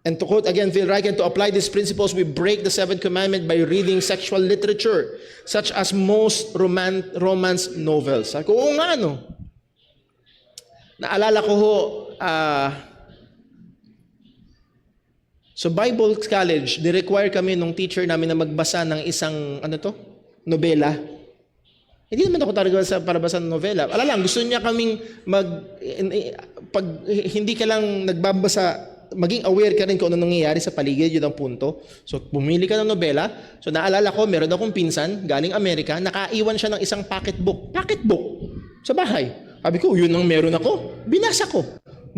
And to quote again Phil Ryken, to apply these principles, we break the seventh commandment by reading sexual literature, such as most romance novels. Sabi ko, oo nga, no? Naalala ko ho, so Bible College, ni-require kami nung teacher namin na magbasa ng isang, nobela. Hindi naman ako talaga sa parabasa ng nobela. Lang, gusto niya kaming pag hindi ka lang nagbabasa, maging aware ka rin kung ano nangyayari sa paligid, yun ang punto. So, bumili ka ng nobela. So, naalala ko, meron akong pinsan, galing Amerika, nakaiwan siya ng isang pocketbook. Pocketbook! Sa bahay. Sabi ko, yun ang meron ako. Binasa ko.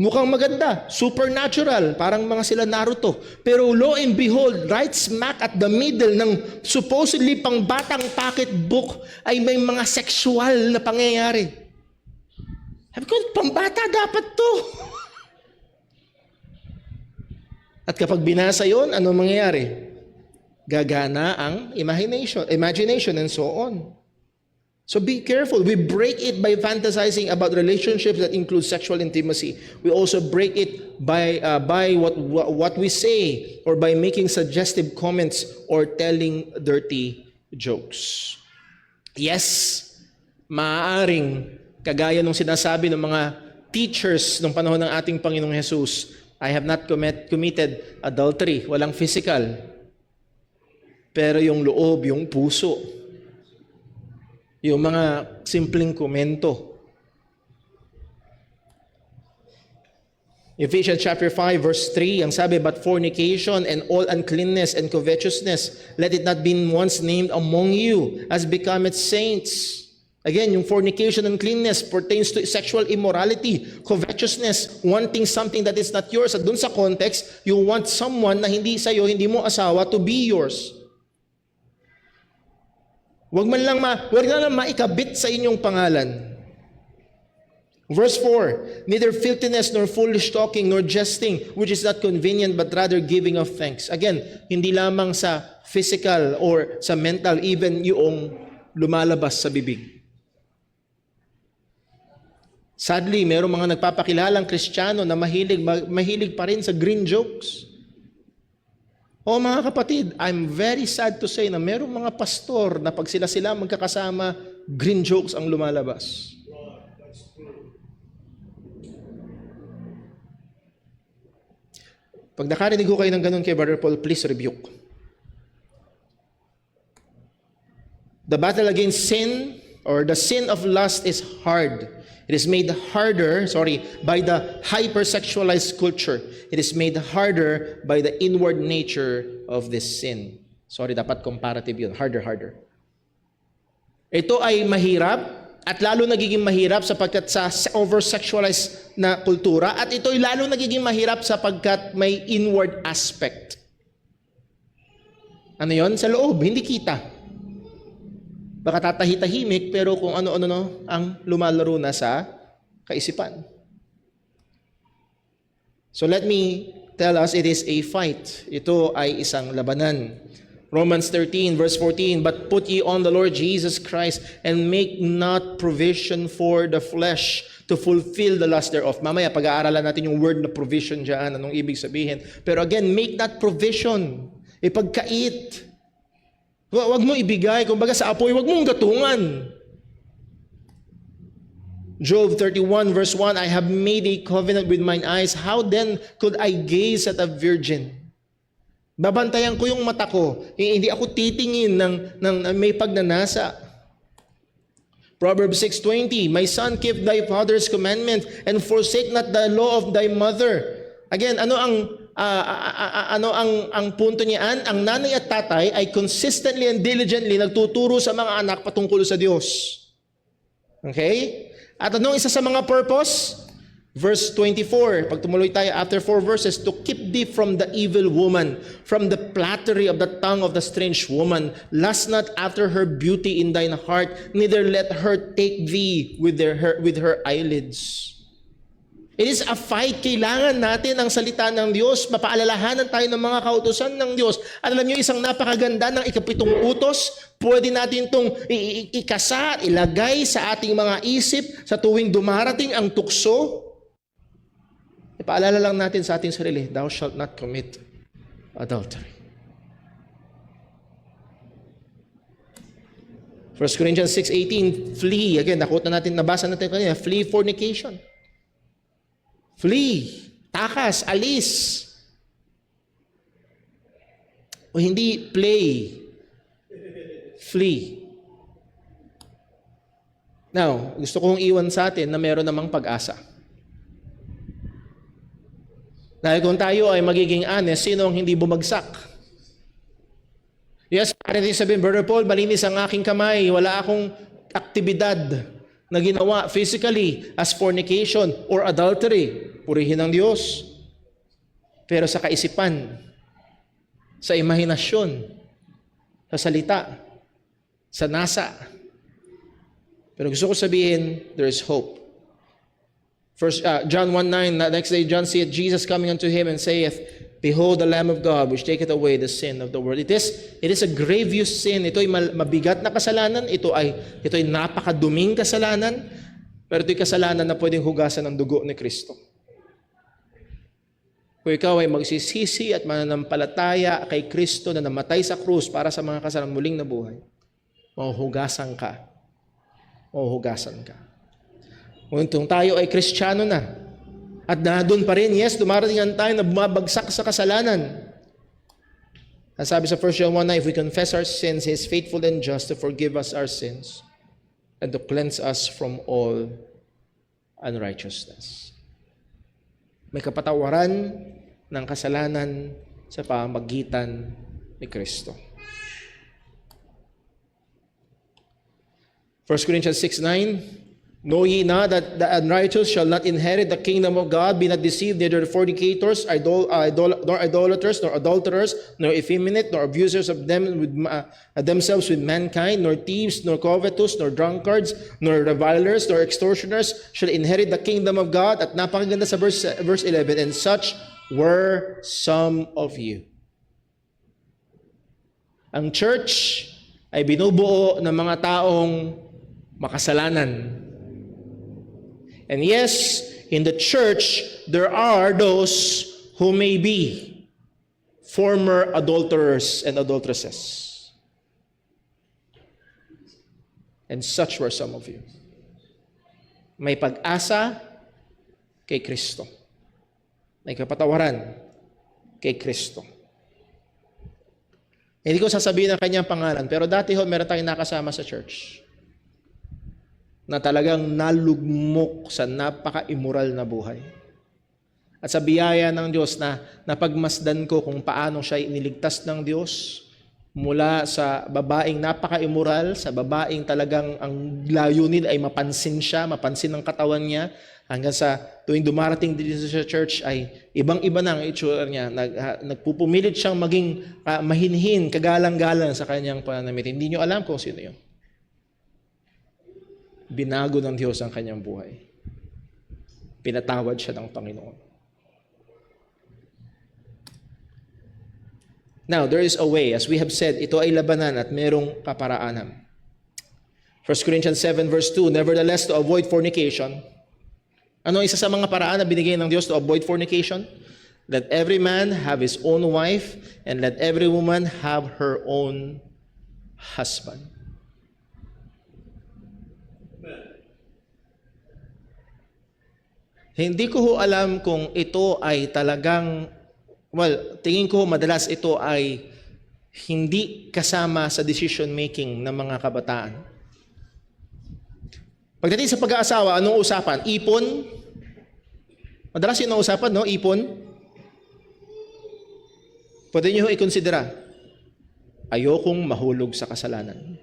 Mukhang maganda. Supernatural. Parang mga sila Naruto. Pero lo and behold, right smack at the middle ng supposedly pang batang pocketbook ay may mga sexual na pangyayari. Sabi ko, pambata dapat to. At kapag binasa yon, ano mangyayari? Gagana ang imagination, and so on. So be careful. We break it by fantasizing about relationships that include sexual intimacy. We also break it by what we say, or by making suggestive comments or telling dirty jokes. Yes, maaaring kagaya nung sinasabi ng mga teachers nung panahon ng ating Panginoong Jesus, I have not committed adultery. Walang physical. Pero yung loob, yung puso, yung mga simpleng komento. Ephesians chapter 5 verse 3, ang sabi, but fornication and all uncleanness and covetousness, let it not be once named among you, as becometh saints. Again, yung fornication and uncleanness pertains to sexual immorality, covetousness, wanting something that is not yours. At dun sa context, you want someone na hindi sa'yo, hindi mo asawa, to be yours. Wag na lang maikabit sa inyong pangalan. Verse 4, neither filthiness nor foolish talking nor jesting, which is not convenient, but rather giving of thanks. Again, hindi lamang sa physical or sa mental, even yung lumalabas sa bibig. Sadly, mayroong mga nagpapakilalang Kristiyano na mahilig pa rin sa green jokes. O mga kapatid, I'm very sad to say na mayroong mga pastor na pag sila magkakasama, green jokes ang lumalabas. Pag nakarinig ko kayo ng ganun kay Brother Paul, please rebuke. The battle against sin, or the sin of lust, is hard. It is made harder, by the hypersexualized culture. It is made harder by the inward nature of this sin. Dapat comparative yun. Harder. Ito ay mahirap at lalo nagiging mahirap sapagkat sa over-sexualized na kultura at ito ay lalo nagiging mahirap sapagkat may inward aspect. Ano yon? Sa loob, hindi kita. Baka tatahi-tahimik pero kung ano-ano ang lumalaro na sa kaisipan. So let me tell us, it is a fight. Ito ay isang labanan. Romans 13 verse 14, but put ye on the Lord Jesus Christ and make not provision for the flesh to fulfill the lust thereof. Mamaya pag-aaralan natin yung word na provision dyan, anong ibig sabihin. Pero again, make that provision. Ipagkait. Huwag mo ibigay. Kumbaga sa apoy, huwag mong gatungan. Job 31 verse 1, I have made a covenant with mine eyes. How then could I gaze at a virgin? Babantayan ko yung mata ko. Hindi ako titingin ng may pagnanasa. Proverbs 6:20, my son, keep thy father's commandment and forsake not the law of thy mother. Again, ano ang punto niyan? Ang nanay at tatay ay consistently and diligently nagtuturo sa mga anak patungkol sa Diyos. Okay? At anong isa sa mga purpose? Verse 24, pag tumuloy tayo after 4 verses, to keep thee from the evil woman, from the flattery of the tongue of the strange woman. Lust not after her beauty in thine heart, neither let her take thee with her eyelids. It is a fight. Kailangan natin ang salita ng Diyos. Mapaalalahanan tayo ng mga kautusan ng Diyos. At alam niyo, isang napakaganda ng 7 utos, pwede natin itong ikasa, ilagay sa ating mga isip sa tuwing dumarating ang tukso. Ipaalala lang natin sa ating sarili, thou shalt not commit adultery. 1 Corinthians 6:18, flee. Again, nabasa natin kanina, flee fornication. Flee, takas, alis. O hindi play, flee. Now, gusto kong iwan sa atin na meron namang pag-asa. Dahil kung tayo ay magiging honest, sino ang hindi bumagsak? Yes, parang sabihin, Brother Paul, malinis ang aking kamay, wala akong aktibidad na ginawa physically as fornication or adultery. Purihin ang Diyos. Pero sa kaisipan, sa imahinasyon, sa salita, sa nasa. Pero gusto ko sabihin, there is hope. John 1:9, next day John seeth Jesus coming unto him and saith, behold the Lamb of God which taketh away the sin of the world. It is a grievous sin. Ito ay mabigat na kasalanan. Ito ay napakaduming kasalanan. Pero ito ay kasalanan na pwedeng hugasan ng dugo ni Kristo. Kung ikaw ay magsisisi at mananampalataya kay Kristo na namatay sa krus para sa mga kasalanan muling nabuhay, mahuhugasan ka. Mahuhugasan ka. Kung tayo ay Kristiyano na, at doon pa rin, yes, dumarating ang time na bumabagsak sa kasalanan. Ang sabi sa 1 John 1:9, if we confess our sins, He is faithful and just to forgive us our sins and to cleanse us from all unrighteousness. May kapatawaran ng kasalanan sa pamamagitan ni Kristo. 1 Corinthians 6:9, know ye not that the unrighteous shall not inherit the kingdom of God? Be not deceived, neither fornicators, nor idolaters, nor adulterers, nor effeminate, nor abusers of themselves with mankind, nor thieves, nor covetous, nor drunkards, nor revilers, nor extortioners shall inherit the kingdom of God. At napakaganda sa verse 11, and such were some of you. Ang church ay binubuo ng mga taong makasalanan. And yes, in the church, there are those who may be former adulterers and adulteresses. And such were some of you. May pag-asa kay Kristo. May kapatawaran kay Kristo. Hindi ko sasabihin ang kanyang pangalan, pero dati meron tayong nakasama sa church na talagang nalugmok sa napaka-immoral na buhay. At sa biyaya ng Diyos na napagmasdan ko kung paano siya iniligtas ng Diyos, Mula sa babaeng napaka-immoral, sa babaeng talagang ang layunin ay mapansin siya, mapansin ang katawan niya, hanggang sa tuwing dumarating dito sa church ay ibang-iba na ang itsura niya. Nagpupumilit siyang maging mahinhin, kagalang-galang sa kanyang pananamit. Hindi niyo alam kung sino yun. Binago ng Diyos ang kanyang buhay. Pinatawad siya ng Panginoon. Now, there is a way. As we have said, ito ay labanan at merong kaparaanan. 1 Corinthians 7 verse 2, nevertheless, to avoid fornication. Ano isa sa mga paraan na binigay ng Diyos to avoid fornication? Let every man have his own wife, and let every woman have her own husband. Hindi ko ho alam kung ito ay talagang tingin ko madalas ito ay hindi kasama sa decision making ng mga kabataan. Pagdating sa pag-aasawa, anong usapan? Ipon? Madalas yun ang usapan, no? Ipon? Pwede nyo i-considera, ayokong mahulog sa kasalanan.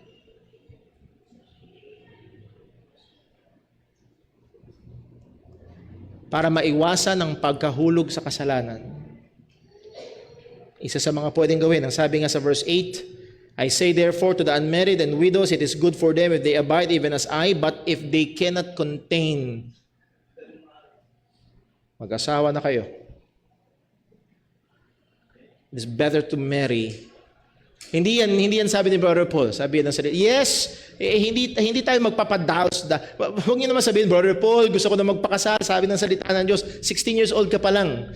Para maiwasan ang pagkahulog sa kasalanan, isa sa mga pwedeng gawin, ang sabi nga sa verse 8, I say therefore to the unmarried and widows, it is good for them if they abide even as I, but if they cannot contain, mag-asawa na kayo. It is better to marry. Hindi yan sabi ni Brother Paul. Sabi ng salita, yes, hindi tayo magpapadaos. Huwag niyo naman sabihin, Brother Paul, gusto ko na magpakasal. Sabi ng salita ng Diyos, 16 years old ka pa lang.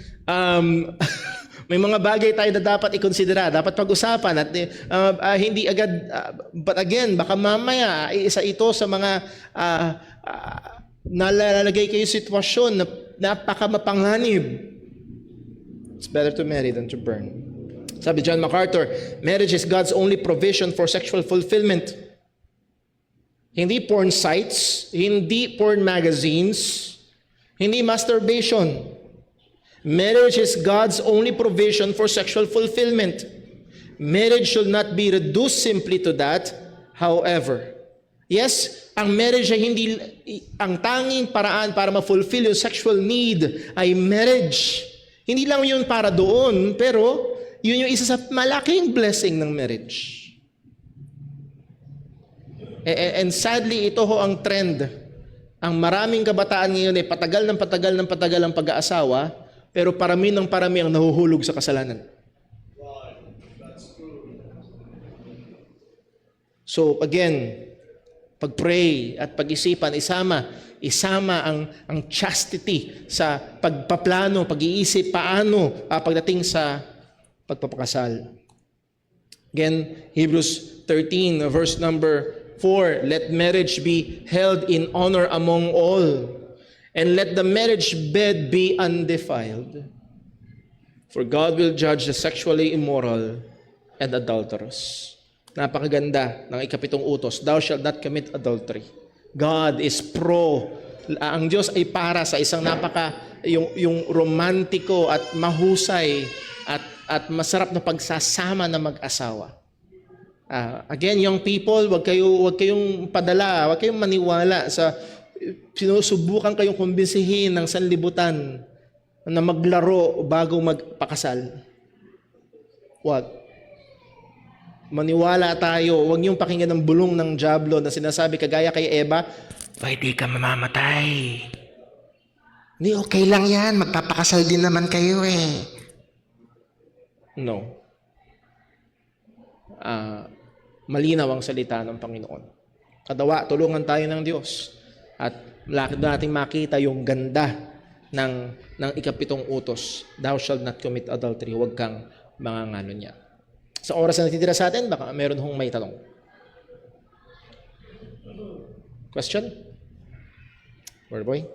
May mga bagay tayo na dapat i-considera, dapat pag-usapan at hindi agad, but again, baka mamaya isa ito sa mga nalalagay kayo sitwasyon na napaka-mapanganib. It's better to marry than to burn. Sabi John MacArthur, marriage is God's only provision for sexual fulfillment. Hindi porn sites, hindi porn magazines, hindi masturbation. Marriage is God's only provision for sexual fulfillment. Marriage should not be reduced simply to that. However, yes, ang marriage ay hindi, ang tanging paraan para ma-fulfill yung sexual need ay marriage. Hindi lang yun para doon, pero yun yung isa sa malaking blessing ng marriage. And sadly, ito ho ang trend. Ang maraming kabataan ngayon ay patagal ang pag-aasawa, pero parami ang nahuhulog sa kasalanan. So again, pag-pray at pag-isipan, isama ang chastity sa pagpaplano, pag-iisip, paano pagdating sa pagpapakasal. Again, Hebrews 13, verse number 4, let marriage be held in honor among all, and let the marriage bed be undefiled. For God will judge the sexually immoral and adulterous. Napakaganda ng 7 utos. Thou shalt not commit adultery. God is ang Diyos ay para sa isang yung romantiko at mahusay at masarap na pagsasama ng mag-asawa. Again, young people, wag kayong padala, wag kayong maniwala sa sinusubukan kayong kumbinsihin ng sanlibutan na maglaro bago magpakasal. Wag. Maniwala tayo. Huwag niyong pakinggan ng bulong ng diablo na sinasabi kagaya kay Eva, pwede ka mamamatay. Hindi, okay lang yan. Magpapakasal din naman kayo eh. No. Malinaw ang salita ng Panginoon. Kadawa, tulungan tayo ng Diyos. At natin makita yung ganda ng 7 utos. Thou shalt not commit adultery. Huwag kang mangangano niya. Sa oras na natitira sa atin, baka meron hong may tanong. Question? Word boy?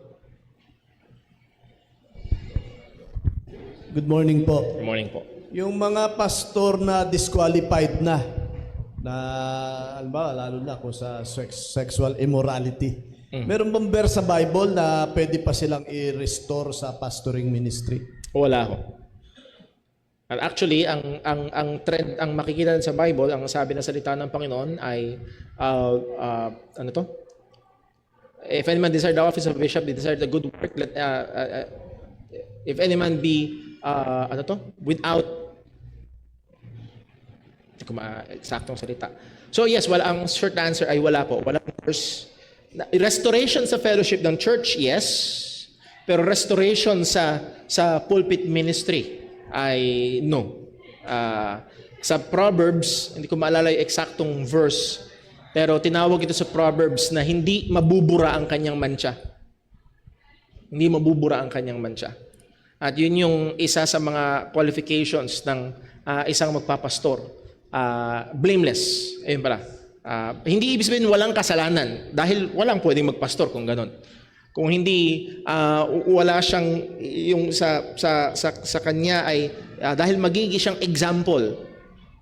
Good morning po. Good morning po. Yung mga pastor na disqualified na lalo na kung sa sexual immorality. Meron bang verse sa Bible na pwede pa silang i-restore sa pastoring ministry? Wala ho. And actually, ang trend, ang makikita sa Bible, ang sabi na salita ng Panginoon ay, ano to? If any man desire the office of bishop, they desire the good work, if any man be, ano to? Without, hindi ko ma-eksaktong salita. So yes, ang short answer ay wala po. Walang verse. Restoration sa fellowship ng church, yes. Pero restoration sa pulpit ministry ay no. Sa Proverbs, hindi ko maalala yung eksaktong verse, pero tinawag ito sa Proverbs na hindi mabubura ang kanyang mantsa. Hindi mabubura ang kanyang mantsa. At yun yung isa sa mga qualifications ng isang magpapastor. Blameless. Ayun pala. Hindi ibig sabihin walang kasalanan dahil walang pwedeng magpastor kung ganon. Kung hindi wala siyang yung sa kanya ay dahil magiging siyang example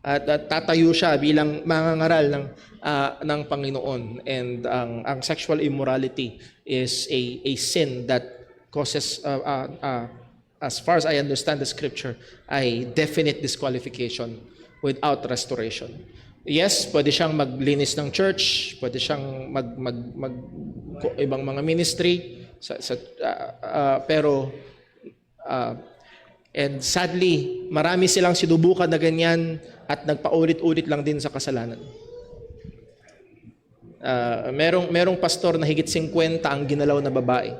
at tatayo siya bilang mangangaral ng Panginoon, and ang sexual immorality is a sin that causes as far as I understand the scripture ay definite disqualification without restoration. Yes, pwede siyang maglinis ng church, pwede siyang mag ibang mga ministry, pero and sadly, marami silang sinubukan na ganyan at nagpaulit-ulit lang din sa kasalanan. Merong pastor na higit 50 ang ginalaw na babae.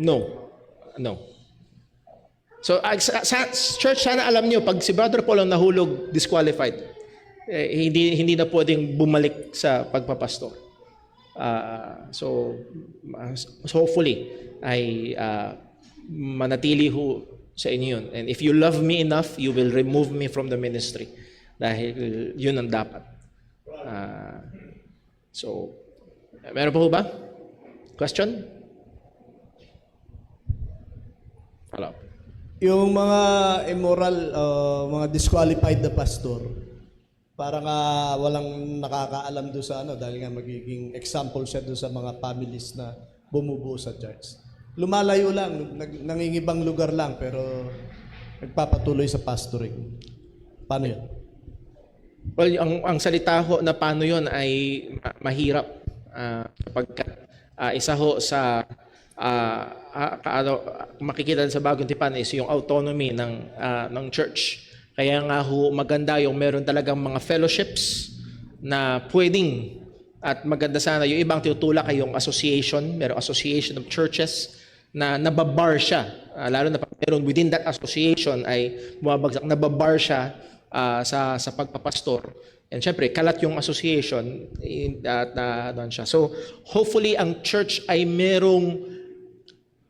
No. So, church, sana alam nyo, pag si Brother Paul ang nahulog, disqualified. Hindi na pwedeng bumalik sa pagpapastor. So hopefully, ay manatili ho sa inyo yun. And if you love me enough, you will remove me from the ministry. Dahil yun ang dapat. So, meron pa ho ba? Question? Hello. Yung mga immoral, mga disqualified na pastor, parang walang nakakaalam doon sa dahil nga magiging example siya doon sa mga families na bumubuo sa church. Lumalayo lang, nangingibang lugar lang, pero nagpapatuloy sa pastoring. Paano yun? Well, ang salita ho na paano yun ay mahirap. Kapag isa ho sa makikita sa Bagong Tipan is yung autonomy ng church. Kaya nga ho maganda yung meron talagang mga fellowships na pwedeng, at maganda sana yung ibang tinutulak ay yung association, merong association of churches na nababar siya. Lalo na pag meron within that association ay bumabagsak, nababar siya sa pagpapastor. And syempre, kalat yung association at doon siya. So hopefully ang church ay merong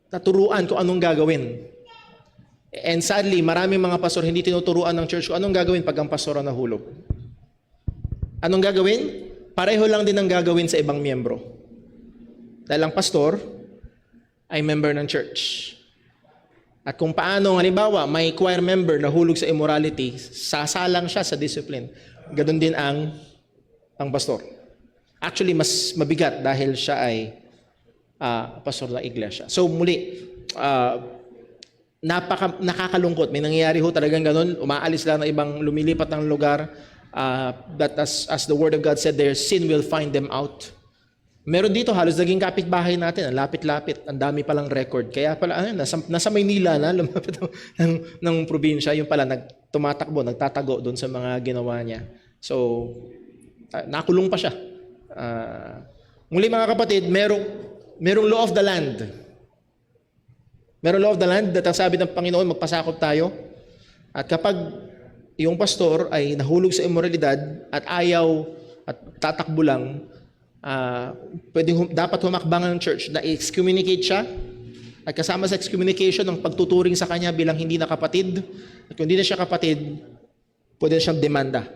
naturuan kung anong gagawin. And sadly, maraming mga pastor hindi tinuturuan ng church kung anong gagawin pag ang pastor ang nahulog. Anong gagawin? Pareho lang din ang gagawin sa ibang miyembro. Dahil ang pastor ay member ng church. At kung paano, halimbawa, may choir member na hulog sa immorality, sasalang siya sa discipline. Ganon din ang pastor. Actually, mas mabigat dahil siya ay pastor ng iglesia. So muli, nakakalungkot. May nangyayari ho talagang ganun. Umaalis lang ng ibang, lumilipat ng lugar. That as the word of God said, their sin will find them out. Meron dito, halos naging kapitbahay natin. Ang lapit-lapit. Ang dami palang record. Kaya pala, nasa Maynila na, lumapit ng probinsya. Yung pala, nagtatago doon sa mga ginawa niya. So, nakulong pa siya. Muli mga kapatid, merong law of the land. Merong law of the land at ang sabi ng Panginoon, magpasakop tayo. At kapag yung pastor ay nahulog sa immoralidad at ayaw at tatakbo lang, dapat humakbang ng church na excommunicate siya. At kasama sa excommunication ang pagtuturing sa kanya bilang hindi na kapatid. At kung hindi na siya kapatid, pwede siyang demanda.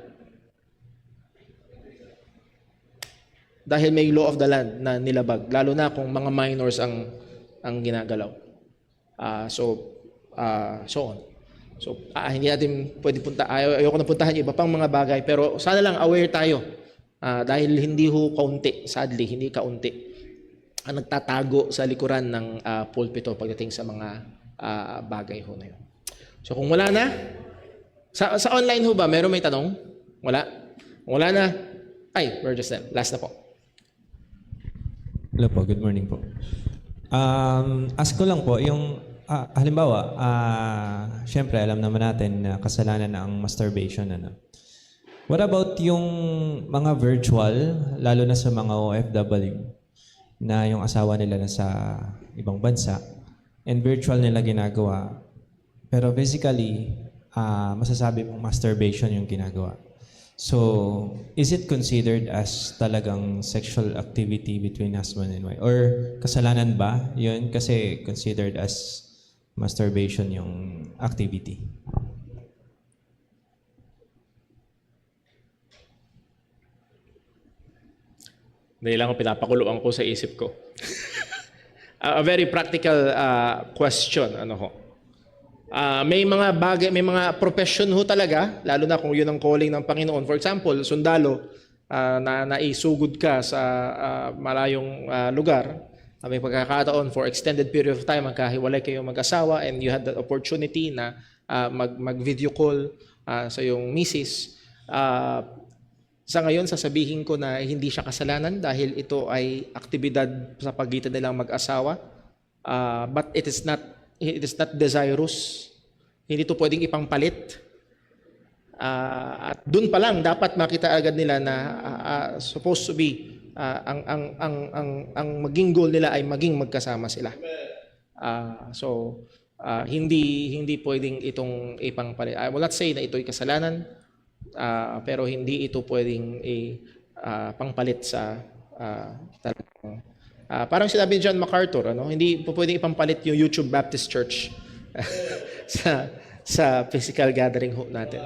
Dahil may law of the land na nilabag, lalo na kung mga minors ang ginagalaw. So on. So, hindi natin pwede ayoko na puntahan yung iba pang mga bagay, pero sana lang aware tayo. Dahil hindi ho kaunti, sadly, hindi kaunti nagtatago sa likuran ng pulpito pagdating sa mga bagay ho na yun. So kung wala na, sa online ho ba, meron may tanong? Wala? Kung wala na, ay, we're just done. Last na po. Hello po, good morning po. Ask ko lang po, yung halimbawa, syempre alam naman natin na kasalanan ang masturbation. Ano? What about yung mga virtual, lalo na sa mga OFW, na yung asawa nila nasa ibang bansa, and virtual nila ginagawa, pero physically, masasabi mong masturbation yung ginagawa. So, is it considered as talagang sexual activity between husband and wife? Or kasalanan ba yun kasi considered as masturbation yung activity? Dahil lang ako pinapakuluan ko sa isip ko. A very practical question. Ano ho? May mga bagay, may mga profession ho talaga, lalo na kung yun ang calling ng Panginoon. For example, sundalo, na naisugod ka sa malayong lugar, may pagkakataon for extended period of time, magkahiwalay kayong mag-asawa and you had the opportunity na mag-video call sa iyong misis. Sa ngayon, sasabihin ko na hindi siya kasalanan dahil ito ay aktibidad sa pagitan nilang mag-asawa. But it is not desirous. Hindi ito pwedeng ipampalit. At dun pa lang dapat makita agad nila na supposed to be ang maging goal nila ay maging magkasama sila. Hindi pwedeng itong ipangpalit. I will not say na ito'y kasalanan. Pero hindi ito pwedeng pangpalit sa talagang parang sinabi ni John MacArthur, hindi po pwedeng ipampalit yung YouTube Baptist Church sa physical gathering natin.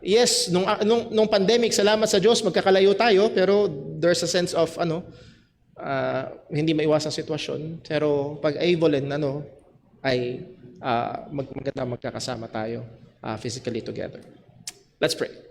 Yes, nung pandemic, salamat sa Diyos, magkakalayo tayo, pero there's a sense of hindi maiwasang sitwasyon. Pero pag Evelyn ay maganda magkakasama tayo physically together. Let's pray.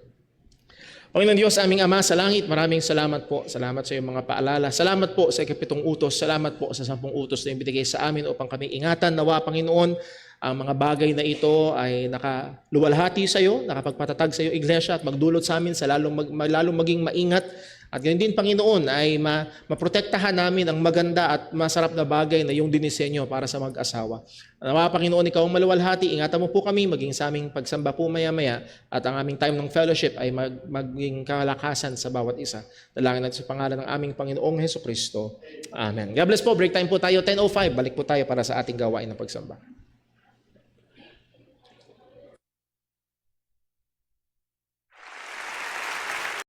Panginoon Diyos, aming Ama sa langit, maraming salamat po. Salamat sa iyong mga paalala. Salamat po sa 7 utos. Salamat po sa 10 utos na ibinigay sa amin upang kami ingatan. Nawa, Panginoon, ang mga bagay na ito ay nakaluwalhati sa iyo, nakapagpatatag sa iyo, Iglesia, at magdulot sa amin sa lalong maging maingat. At ganyan din, Panginoon, ay maprotektahan namin ang maganda at masarap na bagay na iyong dinisenyo para sa mag-asawa. Nawa, Panginoon, ikaw ang maluwalhati. Ingatan mo po kami, maging sa aming pagsamba po maya-maya, at ang aming time ng fellowship ay maging kalakasan sa bawat isa. Dalangin natin sa pangalan ng aming Panginoong Hesukristo. Amen. God bless po. Break time po tayo, 10:05. Balik po tayo para sa ating gawain ng pagsamba.